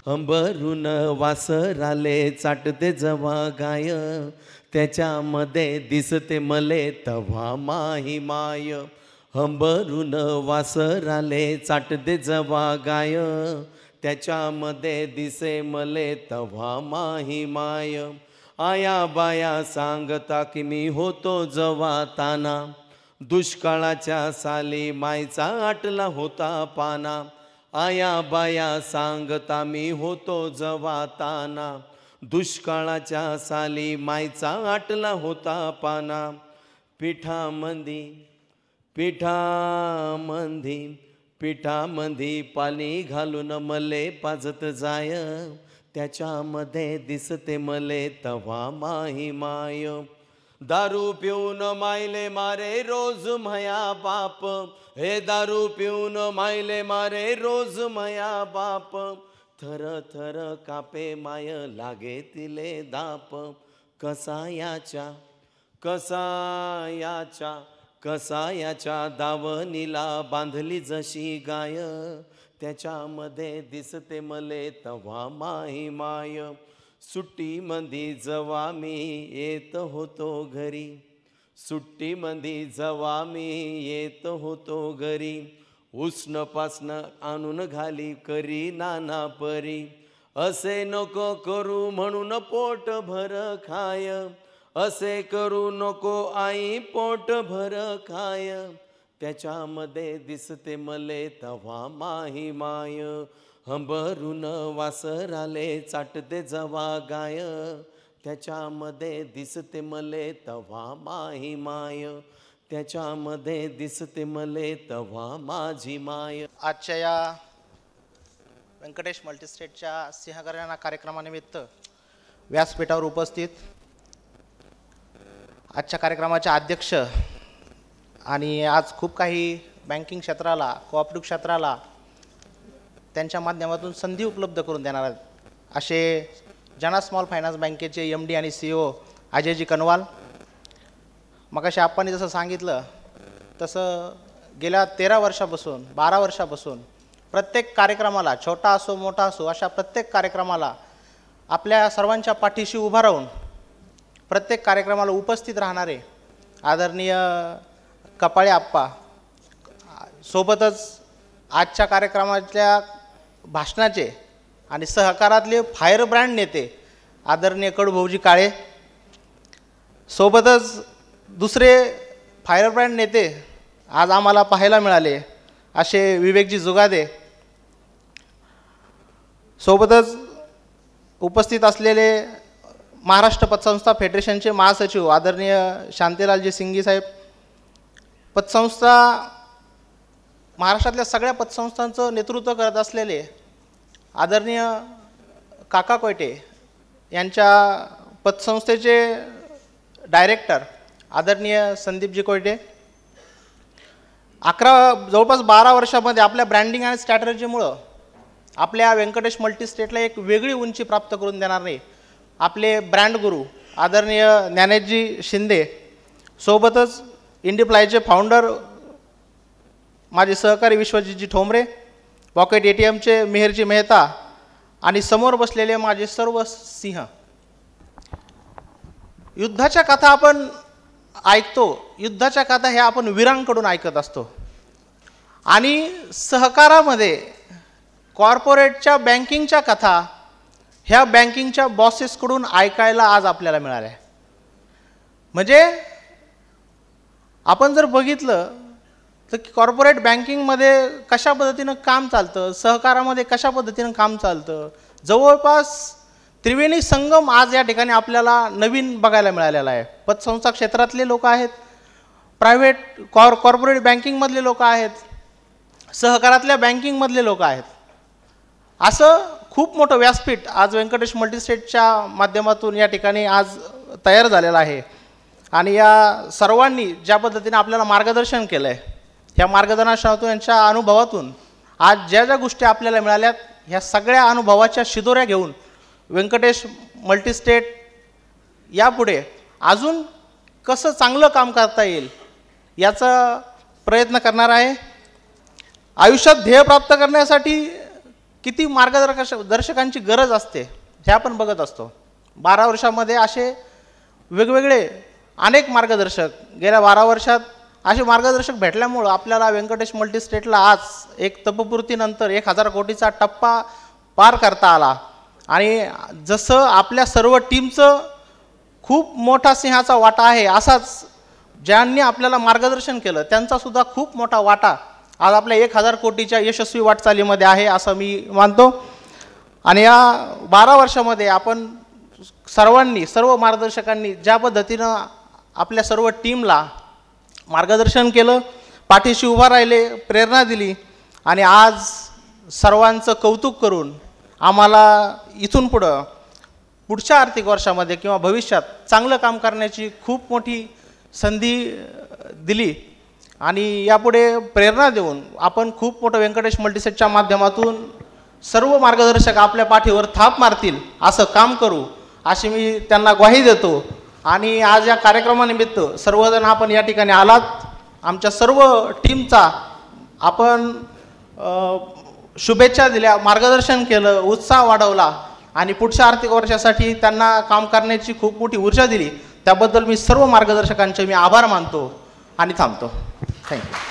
हंबरून वासराले चाटते जवा गाय, त्याच्यामध्ये दिसते मले तव्हा माही माय. हंबरून वासराले चाटते जवा गाय, त्याच्यामध्ये दिसे मले तव्हा माही माय. आया बाया सांगता की मी होतो जवा ताना, दुष्काळाच्या साली मायचा आटला होता पाना. आया बाया सांगता मी होतो जवा ताना, दुष्काळाच्या साली मायचा आटला होता पाना. पिठामंदी पाणी घालून मले पाजत जाय, त्याच्यामध्ये दिसते मले तव्हा माही माय. दारू पिऊन मायले मारे रोज मया बाप, हे दारू पिऊन मायले मारे रोज मया बाप. थर थर कापे माय लागे तिले दाप, कसायाच्या दावणीला बांधली जशी गाय, त्याच्यामध्ये दिसते मले तव्हा माही माय. सुट्टीमध्ये जवा मी येत होतो घरी, सुट्टीमध्ये जवा मी येत होतो घरी. उष्ण पासन आणून घाली करी नाना परी, असे नको करू म्हणून पोट भर खाय, असे करू नको आई पोट भर खाय. त्याच्यामध्ये दिसते मले तव्हा माही माय. हंबरून वासराले चाटते जवा गाय, त्याच्यामध्ये दिसते मले तव्हा माही माय. त्याच्यामध्ये दिसते मले तव्हा माझी माय. आजच्या या व्यंकटेश मल्टीस्टेटच्या सिंहगर्जना कार्यक्रमानिमित्त व्यासपीठावर उपस्थित आजच्या कार्यक्रमाचे अध्यक्ष आणि आज खूप काही बँकिंग क्षेत्राला, कोऑपरेटिव्ह क्षेत्राला त्यांच्या माध्यमातून संधी उपलब्ध करून देणार आहेत असे जना स्मॉल फायनान्स बँकेचे MD आणि CEO अजयजी कनवाल. मगाशी आपण जसं सांगितलं तसं गेल्या 13 वर्षापासून 12 वर्षापासून प्रत्येक कार्यक्रमाला, छोटा असो मोठा असो, अशा प्रत्येक कार्यक्रमाला आपल्या सर्वांच्या पाठीशी उभा राहून प्रत्येक कार्यक्रमाला उपस्थित राहणारे आदरणीय कपाळे आप्पा, सोबतच आजच्या कार्यक्रमाच्या भाषणाचे आणि सहकारातले फायर ब्रँड नेते आदरणीय कडूभाऊजी काळे, सोबतच दुसरे फायर ब्रँड नेते आज आम्हाला पाहायला मिळाले असे विवेकजी जुगादे, सोबतच उपस्थित असलेले महाराष्ट्र पतसंस्था फेडरेशनचे महासचिव आदरणीय शांतीलालजी सिंघी साहेब, पतसंस्था महाराष्ट्रातल्या सगळ्या पतसंस्थांचं नेतृत्व करत असलेले आदरणीय काका कोयटे यांच्या पतसंस्थेचे डायरेक्टर आदरणीय संदीपजी कोयटे, जवळपास 12 वर्षामध्ये आपल्या ब्रँडिंग आणि स्ट्रॅटर्जीमुळं आपल्या व्यंकटेश मल्टीस्टेटला एक वेगळी उंची प्राप्त करून देणारे आपले ब्रँड गुरु आदरणीय ज्ञानेशजी शिंदे, सोबतच इंडिप्लायचे फाउंडर माझे सहकारी विश्वजितजी ठोंबरे, पॉकेट ATMचे मेहरजी मेहता आणि समोर बसलेले माझे सर्व सिंह. युद्धाच्या कथा आपण ऐकतो, युद्धाच्या कथा ह्या आपण वीरांकडून ऐकत असतो आणि सहकारामध्ये कॉर्पोरेटच्या बँकिंगच्या कथा ह्या बँकिंगच्या बॉसेसकडून ऐकायला आज आपल्याला मिळाल्या. म्हणजे आपण जर बघितलं तर कॉर्पोरेट बँकिंगमध्ये कशा पद्धतीनं काम चालतं, सहकारामध्ये कशा पद्धतीनं काम चालतं, जवळपास त्रिवेणी संगम आज या ठिकाणी आपल्याला नवीन बघायला मिळालेला आहे. पतसंस्था क्षेत्रातले लोक आहेत, प्रायव्हेट कॉर्पोरेट बँकिंगमधले लोक आहेत, सहकारातल्या बँकिंगमधले लोक आहेत. असं खूप मोठं व्यासपीठ आज व्यंकटेश मल्टीस्टेटच्या माध्यमातून या ठिकाणी आज तयार झालेलं आहे. आणि या सर्वांनी ज्या पद्धतीने आपल्याला मार्गदर्शन केलं आहे, ह्या मार्गदर्शनातून यांच्या अनुभवातून आज ज्या ज्या गोष्टी आपल्याला मिळाल्यात ह्या सगळ्या अनुभवाच्या शिदोऱ्या घेऊन व्यंकटेश मल्टीस्टेट यापुढे अजून कसं चांगलं काम करता येईल याचा प्रयत्न करणार आहे. आयुष्यात ध्येय प्राप्त करण्यासाठी किती मार्गदर्शकांची गरज असते हे आपण बघत असतो. 12 वर्षामध्ये असे वेगवेगळे अनेक मार्गदर्शक गेल्या 12 वर्षात असे मार्गदर्शक भेटल्यामुळं आपल्याला व्यंकटेश मल्टीस्टेटला आज एक तपपूर्तीनंतर 1000 कोटीचा टप्पा पार करता आला. आणि जसं आपल्या सर्व टीमचं खूप मोठा सिंहाचा वाटा आहे, असाच ज्यांनी आपल्याला मार्गदर्शन केलं त्यांचासुद्धा खूप मोठा वाटा आज आपल्या 1000 कोटीच्या यशस्वी वाटचालीमध्ये आहे असं मी मानतो. आणि या 12 वर्षामध्ये आपण सर्व मार्गदर्शकांनी ज्या पद्धतीनं आपल्या सर्व टीमला मार्गदर्शन केलं, पाठीशी उभा राहिले, प्रेरणा दिली आणि आज सर्वांचं कौतुक करून आम्हाला इथून पुढच्या आर्थिक वर्षामध्ये किंवा भविष्यात चांगलं काम करण्याची खूप मोठी संधी दिली. आणि यापुढे प्रेरणा देऊन आपण खूप मोठं व्यंकटेश मल्टीस्टेटच्या माध्यमातून सर्व मार्गदर्शक आपल्या पाठीवर थाप मारतील असं काम करू अशी मी त्यांना ग्वाही देतो. आणि आज या कार्यक्रमानिमित्त सर्वजण आपण या ठिकाणी आलात, आमच्या सर्व टीमचा आपण शुभेच्छा दिल्या, मार्गदर्शन केलं, उत्साह वाढवला आणि पुढच्या आर्थिक वर्षासाठी त्यांना काम करण्याची खूप मोठी ऊर्जा दिली. त्याबद्दल मी सर्व मार्गदर्शकांचे मी आभार मानतो आणि थांबतो. थँक्यू.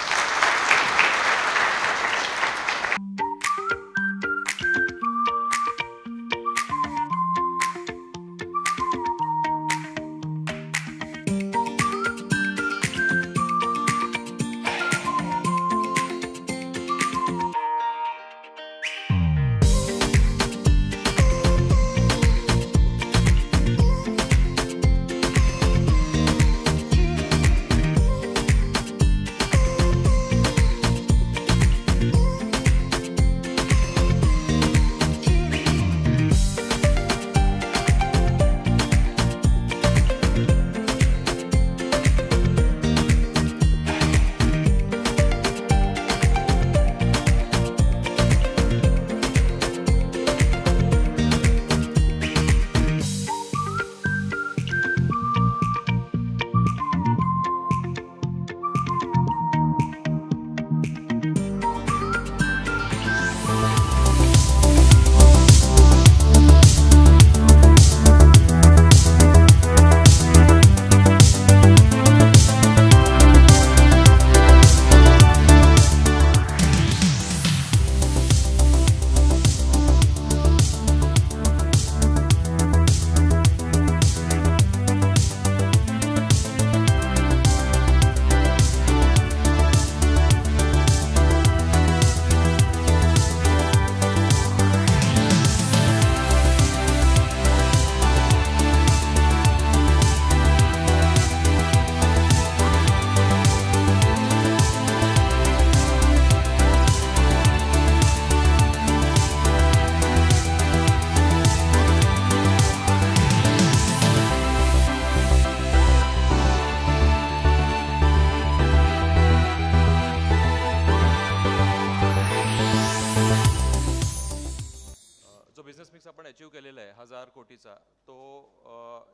कंपनीचा तो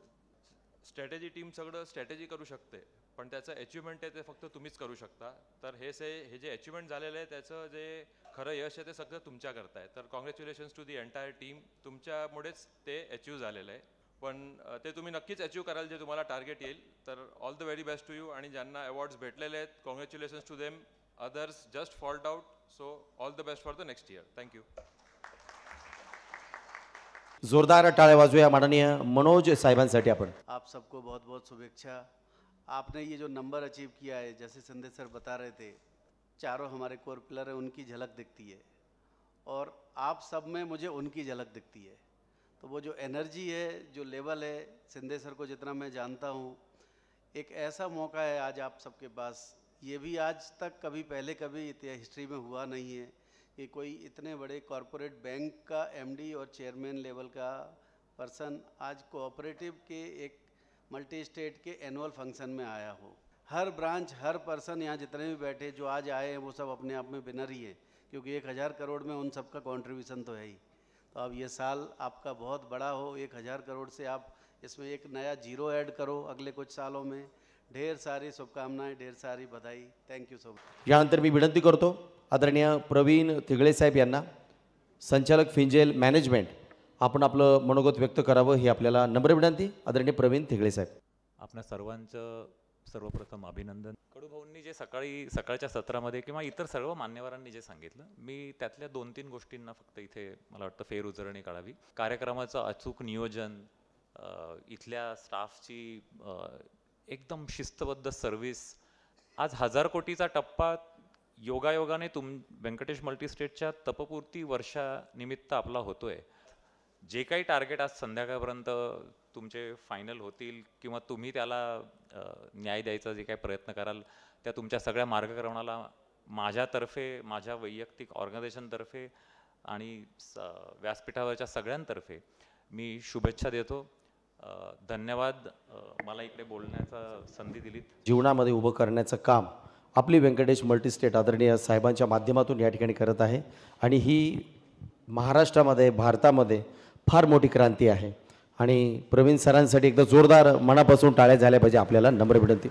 स्ट्रॅटेजी टीम सगळं स्ट्रॅटेजी करू शकते, पण त्याचं अचिव्हमेंट आहे ते फक्त तुम्हीच करू शकता. तर हे जे अचिव्हमेंट झालेलं आहे त्याचं जे खरं यश आहे ते सगळं तुमच्या करताय. तर congratulations to the entire team. तुमच्यामुळेच ते अचीव्ह झालेलं आहे, पण ते तुम्ही नक्कीच अचीव्ह कराल जे तुम्हाला टार्गेट येईल. तर all the very best to you. आणि ज्यांना अवॉर्ड्स भेटलेले आहेत congratulations to them. Others just fault out. So all the best for the next year. Thank you. जोरदार टाळ्या वाजूया माननीय मनोज साहेबांसाठी. आपण आप सबको बहुत बहुत शुभेच्छा. आपने ये जो नंबर अचीव किया है, जैसे संदेश सर बता रहे थे, चारों हमारे कोर पिलर हैं, उनकी झलक दिखती है और आप सब में मुझे उनकी झलक दिखती है. तो वो जो एनर्जी है, जो लेवल है, संदेश सर को जितना मैं जानता हूँ, एक ऐसा मौका है आज आप सबके पास. ये भी आज तक कभी पहले कभी हिस्ट्री में हुआ नहीं है कि कोई इतने बड़े कॉरपोरेट बैंक का एमडी और चेयरमैन लेवल का पर्सन आज कोऑपरेटिव के एक मल्टी स्टेट के एनुअल फंक्शन में आया हो. हर ब्रांच, हर पर्सन यहाँ जितने भी बैठे जो आज आए हैं वो सब अपने आप में विनर ही हैं, क्योंकि 1000 करोड़ में उन सब का कॉन्ट्रीब्यूशन तो है ही. तो अब ये साल आपका बहुत बड़ा हो. 1000 करोड़ से आप इसमें एक नया जीरो ऐड करो अगले कुछ सालों में. ढेर सारी शुभकामनाएं, ढेर सारी बधाई. Thank you so much. यानंतर मी विनंती करतो आदरणीय प्रवीण तिगळे साहेब यांना, संचालक फिंजेल मॅनेजमेंट, आपण आपलं मनोगत व्यक्त करावं ही आपल्याला नम्र विनंती. आदरणीय प्रवीण तिगळे साहेब. आपल्या सर्वांचं सर्वप्रथम अभिनंदन. कडूभाऊंनी जे सकाळच्या सत्रामध्ये किंवा इतर सर्व मान्यवरांनी जे सांगितलं, मी त्यातल्या 2-3 गोष्टींना फक्त इथे मला वाटतं फेरउजळणी काढावी. कार्यक्रमाचं अचूक नियोजन, इथल्या स्टाफची एकदम शिस्तबद्ध सर्व्हिस. आज 1000 कोटीचा टप्पा योगायोगाने व्यंकटेश मल्टीस्टेटच्या तपपूर्ती वर्षानिमित्त आपला होतोय. जे काही टार्गेट आज संध्याकाळपर्यंत तुमचे फायनल होतील किंवा तुम्ही त्याला न्याय द्यायचा जे काही प्रयत्न कराल, त्या तुमच्या सगळ्या मार्गक्रमणाला माझ्यातर्फे, माझ्या वैयक्तिक ऑर्गनायझेशनतर्फे आणि व्यासपीठावरच्या सगळ्यांतर्फे मी शुभेच्छा देतो. धन्यवाद. मला इकडे बोलण्याचा संधी दिली. जीवनामध्ये उभं करण्याचं काम आपली व्यंकटेश मल्टीस्टेट आदरणीय साहेबांच्या माध्यमातून या ठिकाणी करत आहे आणि ही महाराष्ट्रामध्ये, भारतामध्ये फार मोठी क्रांती आहे. आणि प्रवीण सरांसाठी एकदा जोरदार मनापासून टाळ्या झाल्या पाहिजे आपल्याला नम्र विनंती.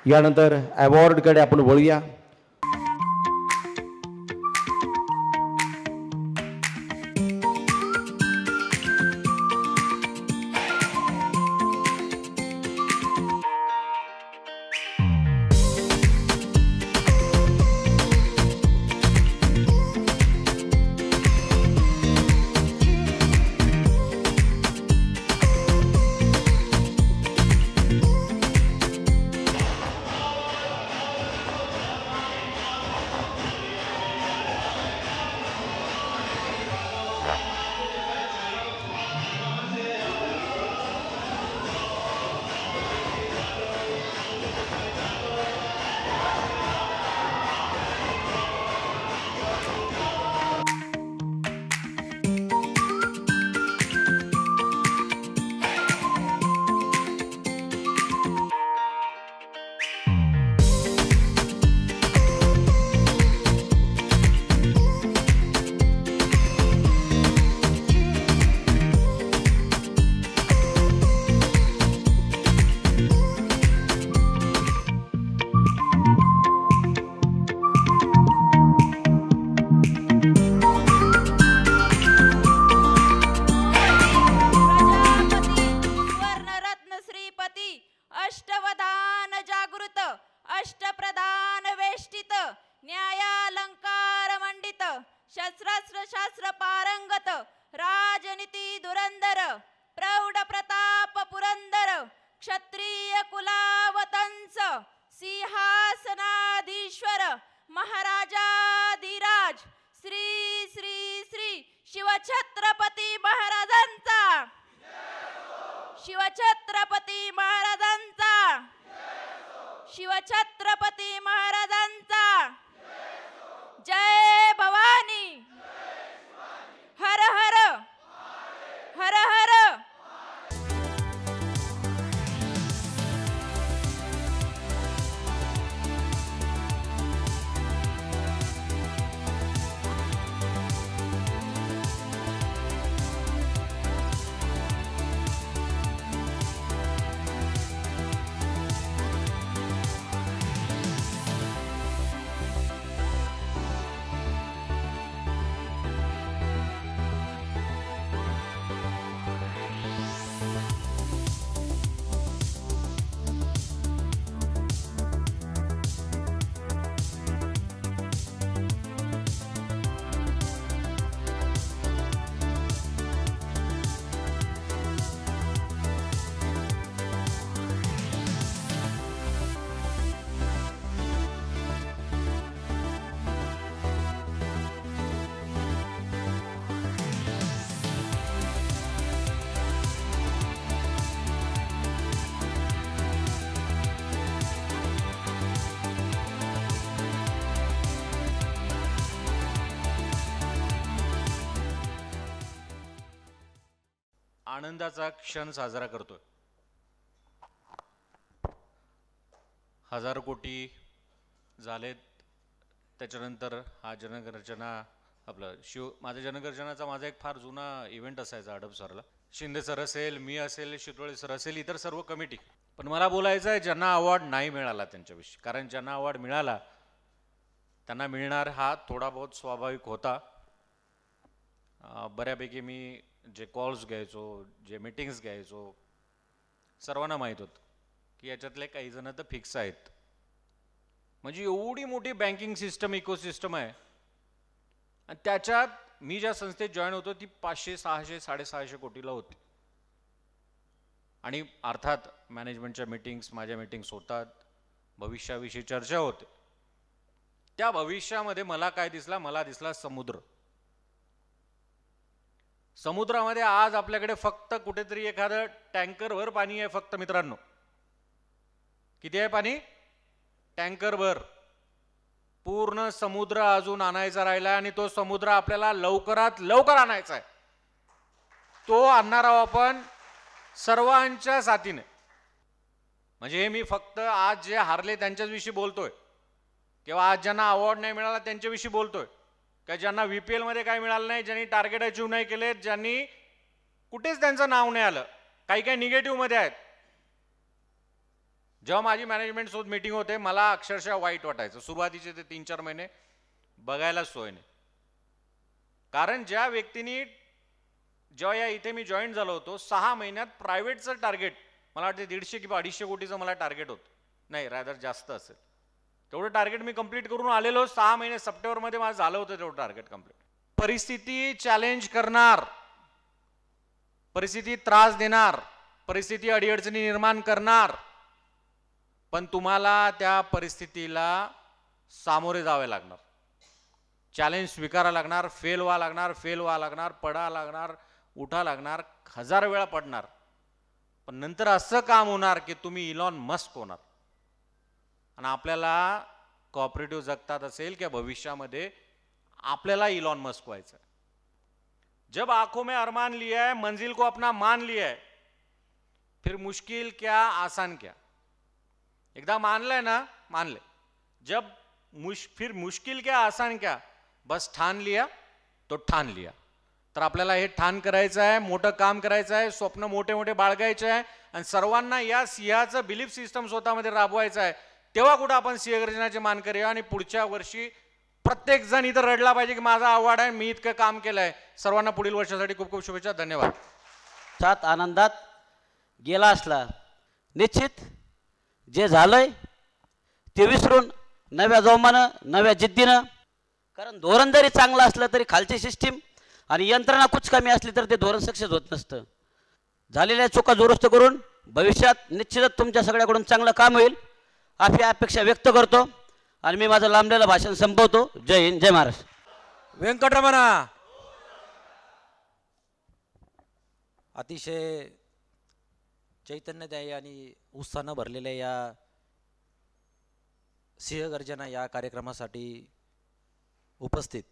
यानंतर अवॉर्डकडे आपण वळूया. आनंदाचा क्षण साजरा करतोय. 1000 कोटी झालेत. त्याच्यानंतर हा जनगर्जना आपलं माझा जनगर्जनाचा माझा एक फार जुना इव्हेंट असायचा हडप सरला. शिंदे सर असेल, मी असेल, शितोळे सर असेल, इतर सर्व कमिटी. पण मला बोलायचं आहे ज्यांना अवॉर्ड नाही मिळाला त्यांच्याविषयी. कारण ज्यांना अवॉर्ड मिळाला त्यांना मिळणार हा थोडा बहुत स्वाभाविक होता. बऱ्यापैकी मी जे कॉल्स घ्यायचो, जे मीटिंग्स घ्यायचो, सर्वांना माहीत होतं की याच्यातले काही जण तर फिक्स आहेत. म्हणजे एवढी मोठी बँकिंग सिस्टम, इकोसिस्टम आहे. आणि त्याच्यात मी ज्या संस्थेत जॉईन होतो ती 500, 600, 650 कोटीला होती. आणि अर्थात मॅनेजमेंटच्या मीटिंग्स, माझ्या मीटिंग्स होतात, भविष्याविषयी चर्चा होते. त्या भविष्यामध्ये मला काय दिसला? मला दिसला समुद्र. समुद्रामध्ये आज आपल्याकडे फक्त कुठेतरी एखादं टँकरभर पाणी आहे फक्त मित्रांनो. किती आहे पाणी? टँकरभर. पूर्ण समुद्र अजून आणायचा राहिला आणि तो समुद्र आपल्याला लवकरात लवकर आणायचा आहे. तो आणणार आहोत आपण सर्वांच्या साथीने. म्हणजे मी फक्त आज जे हारले त्यांच्याच विषयी बोलतोय किंवा आज ज्यांना अवॉर्ड नाही मिळाला त्यांच्याविषयी बोलतोय का ज्यांना VPL मध्ये काय मिळालं नाही, ज्यांनी टार्गेट अचीव नाही केले, ज्यांनी कुठेच त्यांचं नाव नाही आलं, काही काही निगेटिव्ह मध्ये आहेत. जेव्हा माझी मॅनेजमेंट सोबत मीटिंग होते मला अक्षरशः वाईट वाटायचं. सुरुवातीचे ते 3-4 महिने बघायला सोय नाही. कारण ज्या व्यक्तींनी जेव्हा या इथे मी जॉईन झालो होतो 6 महिन्यात प्रायव्हेटचं टार्गेट मला वाटतं 150 किंवा 250 कोटीचं मला टार्गेट होतं. नाही रादर जास्त असेल. तेवढं टार्गेट मी कंप्लीट करून आलेलो. 6 महिने सप्टेंबरमध्ये माझं झालं होतं तेवढं टार्गेट कंप्लीट. परिस्थिती चॅलेंज करणार, परिस्थिती त्रास देणार, परिस्थिती अडीअडचणी निर्माण करणार, पण तुम्हाला त्या परिस्थितीला सामोरे जावे लागणार. चॅलेंज स्वीकारावं लागणार, फेल व्हावं लागणार, फेल व्हावं लागणार, पडा लागणार, उठा लागणार, 1000 वेळा पडणार. पण नंतर असं काम होणार की तुम्ही इलॉन मस्क होणार. आणि आपल्याला कोऑपरेटिव्ह जगतात असेल किंवा भविष्यामध्ये आपल्याला इलॉन मस्क व्हायचं. जब आंखों में अरमान लिया है, मंजिल को अपना मान लिया है, फिर मुश्किल क्या आसान क्या. एकदा मानलंय ना, मानले. जब फिर मुश्किल क्या आसान क्या, बस ठान लिया तो ठान लिया. तर आपल्याला हे ठाण करायचं आहे, मोठं काम करायचं आहे, स्वप्न मोठे मोठे बाळगायचे आहे आणि सर्वांना या सिंहाचं बिलीफ सिस्टम स्वतःमध्ये राबवायचं आहे. तेव्हा कुठं आपण सिंहगर्जनाचे मान करूया आणि पुढच्या वर्षी प्रत्येक जण इथं रडला पाहिजे की माझा अवॉर्ड आहे, मी इतकं काम केलंय. सर्वांना पुढील वर्षासाठी खूप खूप शुभेच्छा. धन्यवाद. सात आनंदात गेला असला निश्चित जे झालंय ते विसरून नव्या जोमानं, नव्या जिद्दीनं, कारण धोरण जरी चांगलं असलं तरी खालची सिस्टीम आणि यंत्रणा कुछ कमी असली तर ते धोरण सक्सेस होत नसतं. झालेल्या चुका दुरुस्त करून भविष्यात निश्चितच तुमच्या सगळ्याकडून चांगलं काम होईल अशी अपेक्षा व्यक्त करतो आणि मी माझं लांबलेलं भाषण संपवतो. जय हिंद, जय महाराष्ट्र. व्यंकटरमणा. अतिशय चैतन्यदायी आणि उत्साहानं भरलेल्या या सिंहगर्जना या कार्यक्रमासाठी उपस्थित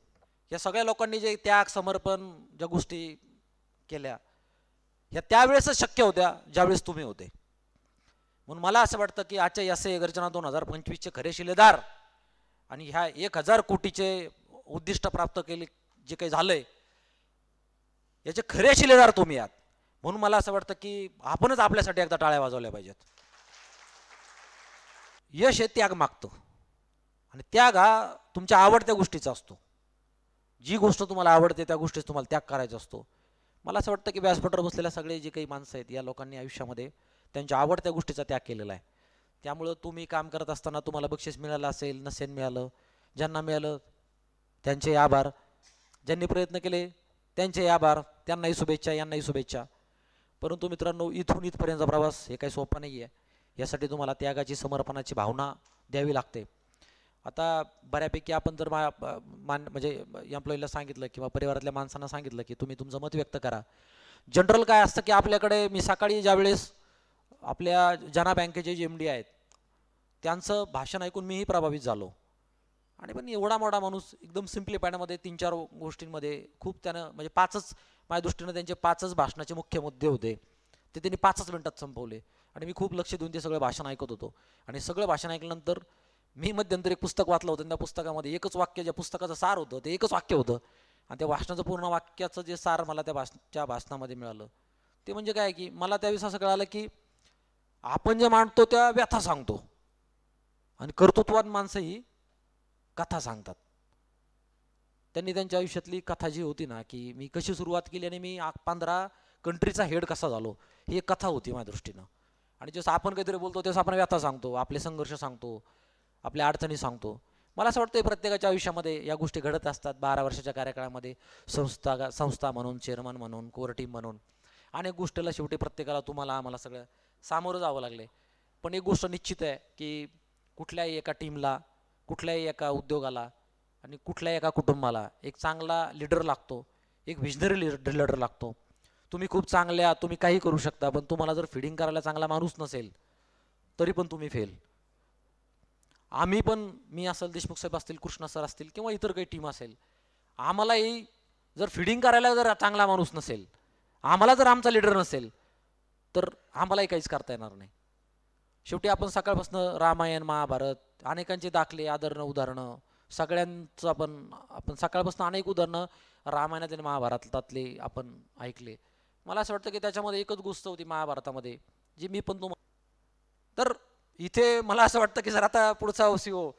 या सगळ्या लोकांनी जे त्याग, समर्पण, ज्या गोष्टी केल्या ह्या त्यावेळेसच शक्य होत्या ज्यावेळेस तुम्ही होते. म्हणून मला असं वाटतं की आजच्या या सिंहगर्जना 2025चे खरे शिलेदार आणि ह्या 1000 कोटीचे उद्दिष्ट प्राप्त केले जे काही झालंय याचे खरे शिलेदार तुम्ही आहात. म्हणून मला असं वाटतं की आपणच आपल्यासाठी एकदा टाळ्या वाजवल्या पाहिजेत. यश हे त्याग मागतो आणि त्याग हा तुमच्या आवडत्या गोष्टीचा असतो. जी गोष्ट तुम्हाला आवडते त्या गोष्टीच तुम्हाला त्याग करायचा असतो. मला असं वाटतं की व्यासपीठावर बसलेल्या सगळे जे काही माणसं आहेत या लोकांनी आयुष्यामध्ये त्यांच्या आवडत्या गोष्टीचा त्याग केलेला आहे. त्यामुळं तुम्ही काम करत असताना तुम्हाला बक्षीस मिळालं असेल, नसेल मिळालं, ज्यांना मिळालं त्यांचे आभार, ज्यांनी प्रयत्न केले त्यांचे आभार, त्यांनाही शुभेच्छा, यांनाही शुभेच्छा. परंतु मित्रांनो इथून इथपर्यंतचा प्रवास हे काही सोपा नाही आहे. यासाठी तुम्हाला त्यागाची, समर्पणाची भावना द्यावी लागते. आता बऱ्यापैकी आपण जर म्हणजे एम्प्लॉईला सांगितलं किंवा परिवारातल्या माणसांना सांगितलं की तुम्ही तुमचं मत व्यक्त करा. जनरल काय असतं की आपल्याकडे मी सकाळी ज्यावेळेस आपल्या जना बँकेचे जे MD आहेत त्यांचं भाषण ऐकून मीही प्रभावित झालो आणि पण एवढा मोठा माणूस एकदम सिम्प्लिफायडमध्ये 3-4 गोष्टींमध्ये खूप त्यानं म्हणजे 5च माझ्या दृष्टीनं त्यांचे 5च भाषणाचे मुख्य मुद्दे होते ते त्यांनी 5च मिनिटात संपवले. आणि मी खूप लक्ष देऊन ते सगळं भाषण ऐकत होतो. आणि सगळं भाषण ऐकल्यानंतर मी मध्यंतरी एक पुस्तक वाचलं होतं. त्या पुस्तकामध्ये एकच वाक्य, ज्या पुस्तकाचं सार होतं ते एकच वाक्य होतं. आणि त्या भाषणाचं पूर्ण वाक्याचं जे सार मला त्या भाषणामध्ये मिळालं ते म्हणजे काय की मला त्यावेळेस असं कळालं की आपण जे मांडतो त्या व्यथा सांगतो आणि कर्तृत्ववान माणसं ही कथा सांगतात. त्यांनी त्यांच्या आयुष्यातली कथा जी होती ना की मी कशी सुरुवात केली आणि मी 15 कंट्रीचा हेड कसा झालो ही एक कथा होती माझ्या दृष्टीनं. आणि जसं आपण काहीतरी बोलतो तेव्हा आपण व्यथा सांगतो, आपले संघर्ष सांगतो, आपल्या अडचणी सांगतो. मला असं वाटतं प्रत्येकाच्या आयुष्यामध्ये या गोष्टी घडत असतात. 12 वर्षाच्या कार्यकाळामध्ये संस्था म्हणून, चेअरमन म्हणून, कोर टीम म्हणून अनेक गोष्टीला शेवटी प्रत्येकाला तुम्हाला आम्हाला सगळं सामोरं जावं लागले. पण एक गोष्ट निश्चित आहे की कुठल्याही एका टीमला, कुठल्याही एका उद्योगाला आणि कुठल्याही एका कुटुंबाला एक चांगला लीडर लागतो, एक व्हिजनरी लीडर लागतो. तुम्ही खूप चांगले आहात, तुम्ही काही करू शकता, पण तुम्हाला जर फीडिंग करायला चांगला माणूस नसेल तरी पण तुम्ही फेल. आम्ही पण, मी असेल, देशमुख साहेब असतील, कृष्णा सर असतील किंवा इतर काही टीम असेल, आम्हालाही जर फीडिंग करायला जर चांगला माणूस नसेल, आम्हाला जर आमचा लीडर नसेल तर आम्हालाही काहीच करता येणार नाही. शेवटी आपण सकाळपासून रामायण, महाभारत, अनेकांचे दाखले, आदरणं, उदाहरणं सगळ्यांचं आपण सकाळपासून अनेक उदाहरणं रामायणात आणि महाभारतातले आपण ऐकले. मला असं वाटतं की त्याच्यामध्ये एकच गोष्ट होती महाभारतामध्ये जी मी पण तर इथे मला असं वाटतं की सर आता पुढचा CEO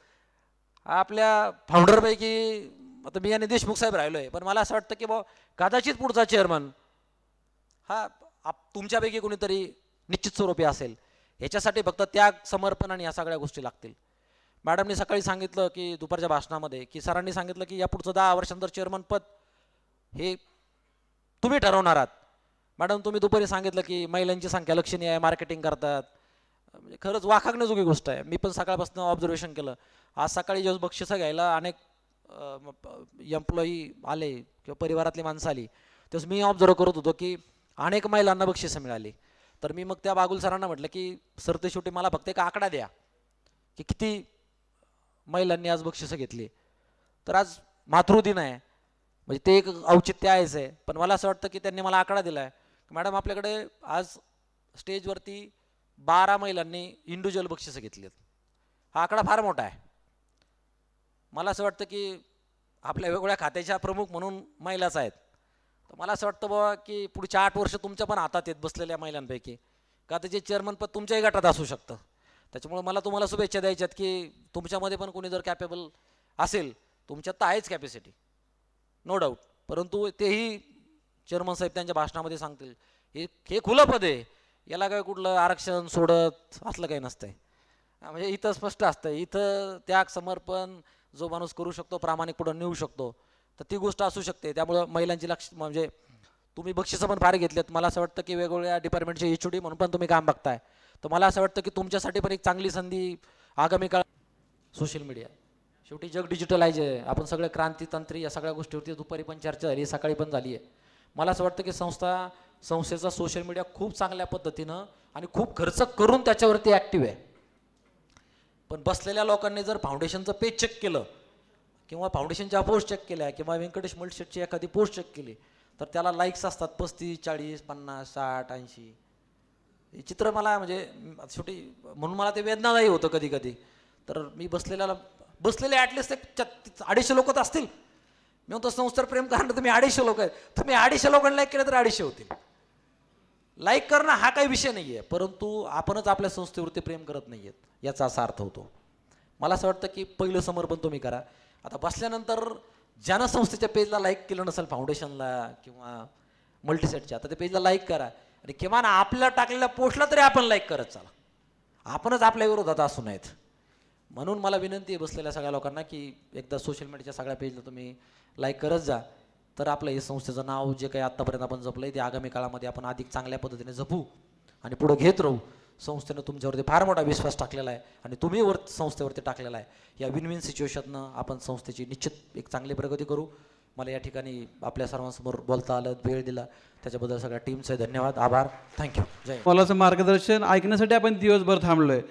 आपल्या फाउंडरपैकी आता मी आणि देशमुख साहेब राहिलो आहे, पण मला असं वाटतं की कदाचित पुढचा चेअरमन हा तुमच्यापैकी कोणीतरी निश्चित स्वरूपी असेल. ह्याच्यासाठी फक्त त्याग, समर्पण आणि या सगळ्या गोष्टी लागतील. मॅडमने सकाळी सांगितलं की दुपारच्या भाषणामध्ये की सरांनी सांगितलं की या पुढचं 10 वर्षांतर चेअरमन पद हे तुम्ही ठरवणार आहात. मॅडम तुम्ही दुपारी सांगितलं की महिलांची संख्या लक्षणीय आहे, मार्केटिंग करतात, म्हणजे खरंच वाखाणण्याजोगी गोष्ट आहे. मी पण सकाळपासून ऑब्झर्वेशन केलं. आज सकाळी जेव्हा बक्षिसं घ्यायला अनेक एम्प्लॉई आले किंवा परिवारातली माणसं आली तेव्हा मी ऑब्झर्व करत होतो की अनेक महिलांना बक्षिसं मिळाली. तर मी मग त्या बागुल सरांना म्हटलं की सर ते शेवटी मला फक्त एक आकडा द्या की किती महिलांनी आज बक्षिसं घेतली. तर आज मातृदिन आहे, म्हणजे ते एक औचित्य आहेच आहे, पण मला असं वाटतं की त्यांनी मला आकडा दिला आहे. मॅडम आपल्याकडे आज स्टेजवरती 12 महिलांनी इंडिव्हिज्युअल बक्षिसं घेतली आहेत. हा आकडा फार मोठा आहे. मला असं वाटतं की आपल्या वेगवेगळ्या खात्याच्या प्रमुख म्हणून महिलाच आहेत. तर मला असं वाटतं बाबा की पुढच्या 8 वर्ष तुमच्या पण हातात आहेत बसलेल्या महिलांपैकी, का त्याचे चेअरमन पद तुमच्याही गटात असू शकतं. त्याच्यामुळे मला तुम्हाला शुभेच्छा द्यायच्यात की तुमच्यामध्ये पण कोणी जर कॅपेबल असेल, तुमच्यात तर आहेच कॅपॅसिटी नो डाऊट, परंतु तेही चेअरमन साहेब त्यांच्या भाषणामध्ये सांगतील हे खुलं पद आहे, याला काय कुठलं आरक्षण सोडत असलं काही नसतंय. म्हणजे इथं स्पष्ट असतं, इथं त्याग, समर्पण जो माणूस करू शकतो, प्रामाणिक पुढे नेऊ शकतो, तर ती गोष्ट असू शकते. त्यामुळं महिलांची लक्ष म्हणजे तुम्ही बक्षिसं पण फार घेतलेत. मला असं वाटतं की वेगवेगळ्या डिपार्टमेंटचे HOD म्हणून पण तुम्ही काम बघताय. तर मला असं वाटतं की तुमच्यासाठी पण एक चांगली संधी आगामी काळ. सोशल मीडिया शेवटी जग डिजिटलाइज आहे, आपण सगळे क्रांतीतंत्री या सगळ्या गोष्टीवरती दुपारी पण चर्चा झाली, सकाळी पण झाली आहे. मला असं वाटतं की संस्थेचा सोशल मीडिया खूप चांगल्या पद्धतीनं आणि खूप खर्च करून त्याच्यावरती ॲक्टिव्ह आहे. पण बसलेल्या लोकांनी जर फाउंडेशनचं पेज चेक केलं किंवा फाउंडेशनच्या पोस्ट चेक केल्या किंवा व्यंकटेश मल्टीस्टेटची एखादी पोस्ट चेक केली तर त्याला लाईक्स असतात 35, 40, 50, 60, 80. हे चित्र मला म्हणजे शेवटी म्हणून मला ते वेदनादायी होतं कधी कधी. तर मी बसलेले ॲटलिस्ट 250 लोक तर असतील. मी म्हणतो संस्थेवर प्रेम करणार तुम्ही 250 लोक आहेत, तुम्ही 250 लोकांना लाईक केलं तर 250 होतील. लाईक करणं हा काही विषय नाही आहे, परंतु आपणच आपल्या संस्थेवरती प्रेम करत नाही आहेत याचा असा अर्थ होतो. मला असं वाटतं की पहिलं समर्पण तुम्ही करा. आता बसल्यानंतर ज्यानं संस्थेच्या पेजला लाईक केलं नसेल, फाउंडेशनला किंवा मल्टीसेटच्या, तर त्या पेजला लाईक करा आणि किमान आपल्या टाकलेल्या पोस्टला तरी आपण लाईक करत चाला. आपणच आपल्या विरोधात असू नयेत. म्हणून मला विनंती आहे बसलेल्या सगळ्या लोकांना की एकदा सोशल मीडियाच्या सगळ्या पेजला तुम्ही लाईक करत जा, तर आपलं हे संस्थेचं नाव जे काही आत्तापर्यंत आपण जपलं आहे ते आगामी काळामध्ये आपण अधिक चांगल्या पद्धतीने जपू आणि पुढं घेत राहू. संस्थेनं तुमच्यावरती फार मोठा विश्वास टाकलेला आहे आणि तुम्ही संस्थेवरती टाकलेला आहे. या विन विन सिच्युएशननं आपण संस्थेची निश्चित एक चांगली प्रगती करू. मला या ठिकाणी आपल्या सर्वांसमोर बोलता आलं, वेळ दिला, त्याच्याबद्दल सगळ्या टीमचे धन्यवाद, आभार, थँक्यू, जय. मोलाचं मार्गदर्शन ऐकण्यासाठी आपण दिवसभर थांबलो आहे.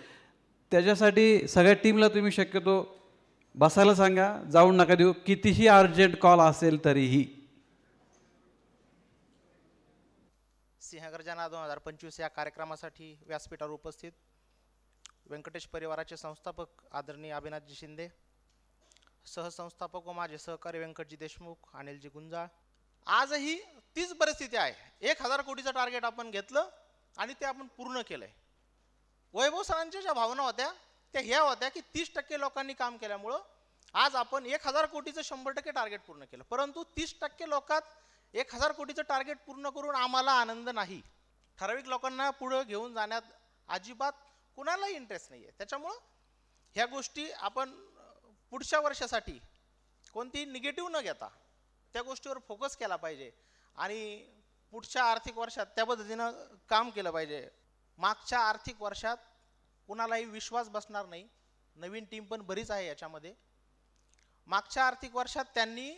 त्याच्यासाठी सगळ्या टीमला तुम्ही शक्यतो बसायला सांगा, जाऊन नका देऊ, कितीही अर्जंट कॉल असेल तरीही. सिंहगर्जना 2025 या कार्यक्रमासाठी व्यासपीठावर उपस्थित व्यंकटेश परिवाराचे संस्थापक आदरणीय अभिनाथजी शिंदे, सहसंस्थापक व माझे सहकारी व्यंकटजी देशमुख, अनिलजी गुंजाळ. आजही तीच परिस्थिती आहे. 1000 कोटीचं टार्गेट आपण घेतलं आणि ते आपण पूर्ण केलंय. वैभव सरांच्या ज्या भावना होत्या त्या ह्या होत्या की 30% लोकांनी काम केल्यामुळं आज आपण 1000 कोटीचं 100% टार्गेट पूर्ण केलं. परंतु 30% लोकात 1000 कोटीचं टार्गेट पूर्ण करून आम्हाला आनंद नाही. ठराविक लोकांना पुढे घेऊन जाण्यात अजिबात कुणालाही इंटरेस्ट नाही आहे. त्याच्यामुळं ह्या गोष्टी आपण पुढच्या वर्षासाठी कोणती निगेटिव्ह न घेता त्या गोष्टीवर फोकस केला पाहिजे आणि पुढच्या आर्थिक वर्षात त्या पद्धतीनं काम केलं पाहिजे. मागच्या आर्थिक वर्षात कुणालाही विश्वास बसणार नाही. नवीन टीम पण बरीच आहे याच्यामध्ये. मागच्या आर्थिक वर्षात त्यांनी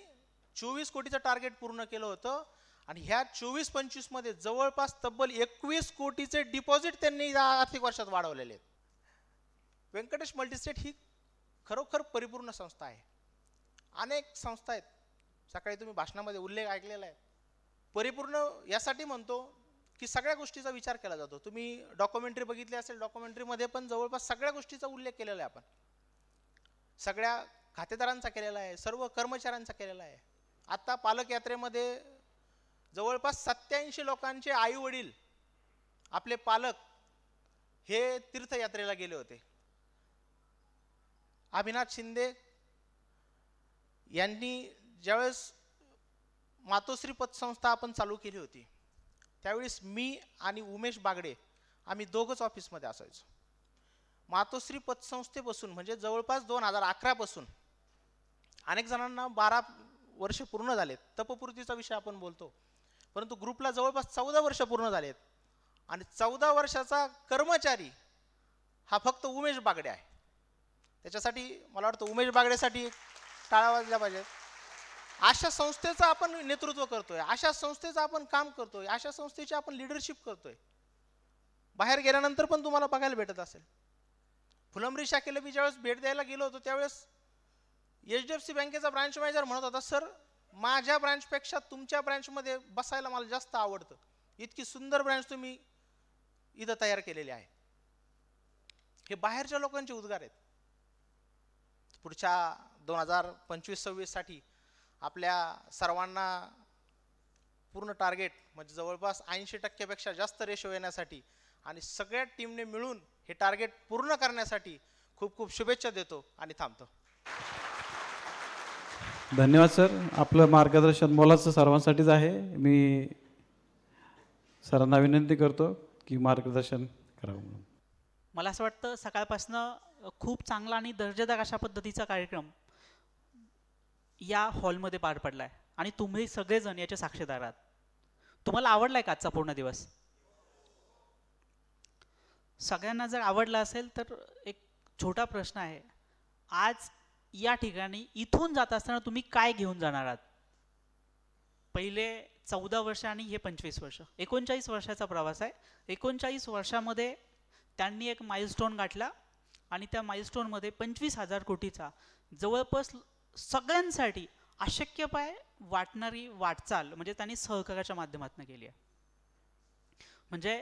24 कोटीचं टार्गेट पूर्ण केलं होतं आणि ह्या 24-25 मध्ये जवळपास तब्बल 21 कोटीचे डिपॉझिट त्यांनी या आर्थिक वर्षात वाढवलेले आहेत. व्यंकटेश मल्टीस्टेट ही खरोखर परिपूर्ण संस्था आहे. अनेक संस्था आहेत, सकाळी तुम्ही भाषणामध्ये उल्लेख ऐकलेला आहे. परिपूर्ण यासाठी म्हणतो की सगळ्या गोष्टीचा विचार केला जातो. तुम्ही डॉक्युमेंटरी बघितली असेल, डॉक्युमेंटरीमध्ये पण जवळपास सगळ्या गोष्टीचा उल्लेख केलेला आहे. आपण सगळ्या खातेदारांचा केलेला आहे, सर्व कर्मचाऱ्यांचा केलेला आहे. आता पालक यात्रेमध्ये जवळपास 87 लोकांचे आई वडील, आपले पालक हे तीर्थयात्रेला गेले होते. अभिनाथ शिंदे यांनी ज्यावेळेस मातोश्री पतसंस्था आपण चालू केली होती त्यावेळेस मी आणि उमेश बागडे आम्ही दोघंच ऑफिसमध्ये असायचो. मातोश्री पतसंस्थेपासून म्हणजे जवळपास 2011 पासून अनेक जणांना 12 वर्ष पूर्ण झालेत. तपपूर्तीचा विषय आपण बोलतो, परंतु ग्रुपला जवळपास 14 वर्ष पूर्ण झालेत आणि 14 वर्षाचा कर्मचारी हा फक्त उमेश बागडे आहे. त्याच्यासाठी मला वाटतं उमेश बागडेसाठी टाळ्या वाजल्या पाहिजेत. अशा संस्थेचं आपण नेतृत्व करतोय, अशा संस्थेचं आपण काम करतोय, अशा संस्थेची आपण लिडरशिप करतोय. बाहेर गेल्यानंतर पण तुम्हाला बघायला भेटत असेल. फुलंब्री शाखेला मी ज्यावेळेस भेट द्यायला गेलो होतो त्यावेळेस HDFC बँकेचा ब्रांच मॅनेजर म्हणत होता, सर माझ्या ब्रांचपेक्षा तुमच्या ब्रांचमध्ये बसायला मला जास्त आवडतं. इतकी सुंदर ब्रांच तुम्ही इथं तयार केलेली आहे. हे बाहेरच्या लोकांचे उद्गार आहेत. पुढच्या 2025-26 साठी आपल्या सर्वांना पूर्ण टार्गेट म्हणजे जवळपास 80% पेक्षा जास्त रेशो येण्यासाठी आणि सगळ्या टीमने मिळून हे टार्गेट पूर्ण करण्यासाठी खूप खूप शुभेच्छा देतो आणि थांबतो. धन्यवाद सर. आपलं मार्गदर्शन मोलाचं सर्वांसाठीच आहे. मी सरांना विनंती करतो की मार्गदर्शन करावं म्हणून. मला असं वाटतं सकाळपासनं खूप चांगला आणि दर्जेदार अशा पद्धतीचा कार्यक्रम या हॉलमध्ये पार पडला आहे आणि तुम्ही सगळेजण याचे साक्षीदार आहात. तुम्हाला आवडलाय का आजचा पूर्ण दिवस? सगळ्यांना जर आवडला असेल तर एक छोटा प्रश्न आहे, आज या ठिकाणी इथून जात असताना तुम्ही काय घेऊन जाणार आहात? पहिले 14 वर्ष आणि हे 25 वर्ष, 39 वर्षाचा प्रवास आहे. 39 वर्षामध्ये त्यांनी एक माइलस्टोन गाठला आणि त्या माइलस्टोनमध्ये 25,000 कोटीचा जवळपास सगळ्यांसाठी अशक्यपाय वाटणारी वाटचाल म्हणजे त्यांनी सहकार्याच्या माध्यमातून केली आहे. म्हणजे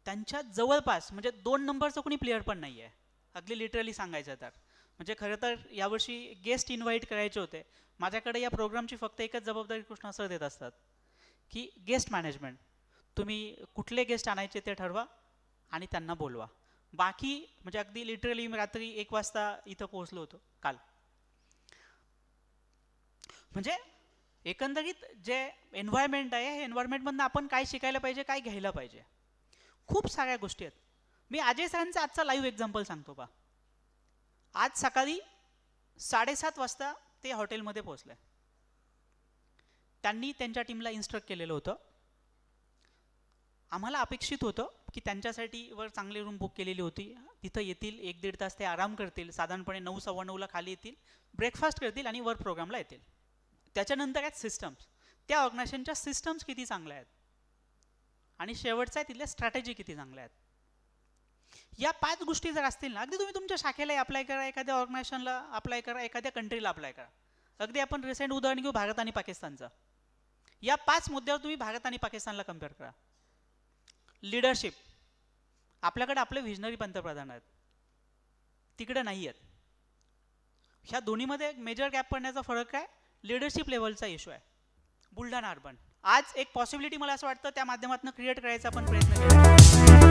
त्यांच्या जवळपास म्हणजे 2 नंबरचं कोणी प्लेअर पण नाही आहे अगदी लिटरली सांगायचं तर. म्हणजे खरं तर यावर्षी गेस्ट इन्व्हाइट करायचे होते. माझ्याकडे या प्रोग्रामची फक्त एकच जबाबदारी कृष्णा सर देत असतात की गेस्ट मॅनेजमेंट, तुम्ही कुठले गेस्ट आणायचे ते ठरवा आणि त्यांना बोलवा. बाकी म्हणजे अगदी लिटरली मी रात्री 1 वाजता इथं पोहोचलो होतो काल. म्हणजे एकंदरीत जे एन्व्हायरमेंट आहे हे एन्व्हायरमेंटमधून आपण काय शिकायला पाहिजे, काय घ्यायला पाहिजे, खूप साऱ्या गोष्टी आहेत. मी अजय सरांचा आजचा लाईव्ह एक्झाम्पल सांगतो पा. आज सकाळी 7:30 वाजता ते हॉटेलमध्ये पोहोचले. त्यांनी त्यांच्या टीमला इन्स्ट्रक्ट केलेलं होतं. आम्हाला अपेक्षित होतं की त्यांच्यासाठी वर चांगली रूम बुक केलेली होती, तिथं येतील 1-1.5 तास ते आराम करतील, साधारणपणे 9-9:15 खाली येतील, ब्रेकफास्ट करतील आणि वर प्रोग्रामला येतील. त्याच्यानंतर आहेत सिस्टम्स, त्या ऑर्गनायझेशनच्या सिस्टम्स किती चांगल्या आहेत आणि शेवटचा आहे तिथल्या स्ट्रॅटेजी किती चांगल्या आहेत. या 5 गोष्टी जर असतील ना, अगदी तुम्ही तुमच्या शाखेला अप्लाय करा, एखाद्या ऑर्गनायझेशनला अप्लाय करा, एखाद्या कंट्रीला अप्लाय करा. अगदी आपण रिसेंट उदाहरण घेऊ भारत आणि पाकिस्तानचं. या 5 मुद्द्यावर तुम्ही भारत आणि पाकिस्तानला कम्पेअर करा. लीडरशिप, आपल्याकडे आपले व्हिजनरी पंतप्रधान आहेत, तिकडे नाही आहेत. ह्या दोन्हीमध्ये एक मेजर गॅप पडण्याचा फरक आहे, लीडरशिप लेवलचा इश्यू आहे. बुलढाणा अर्बन आज एक पॉसिबिलिटी मला असं वाटतं त्या माध्यमातून क्रिएट करायचा आपण प्रयत्न केला.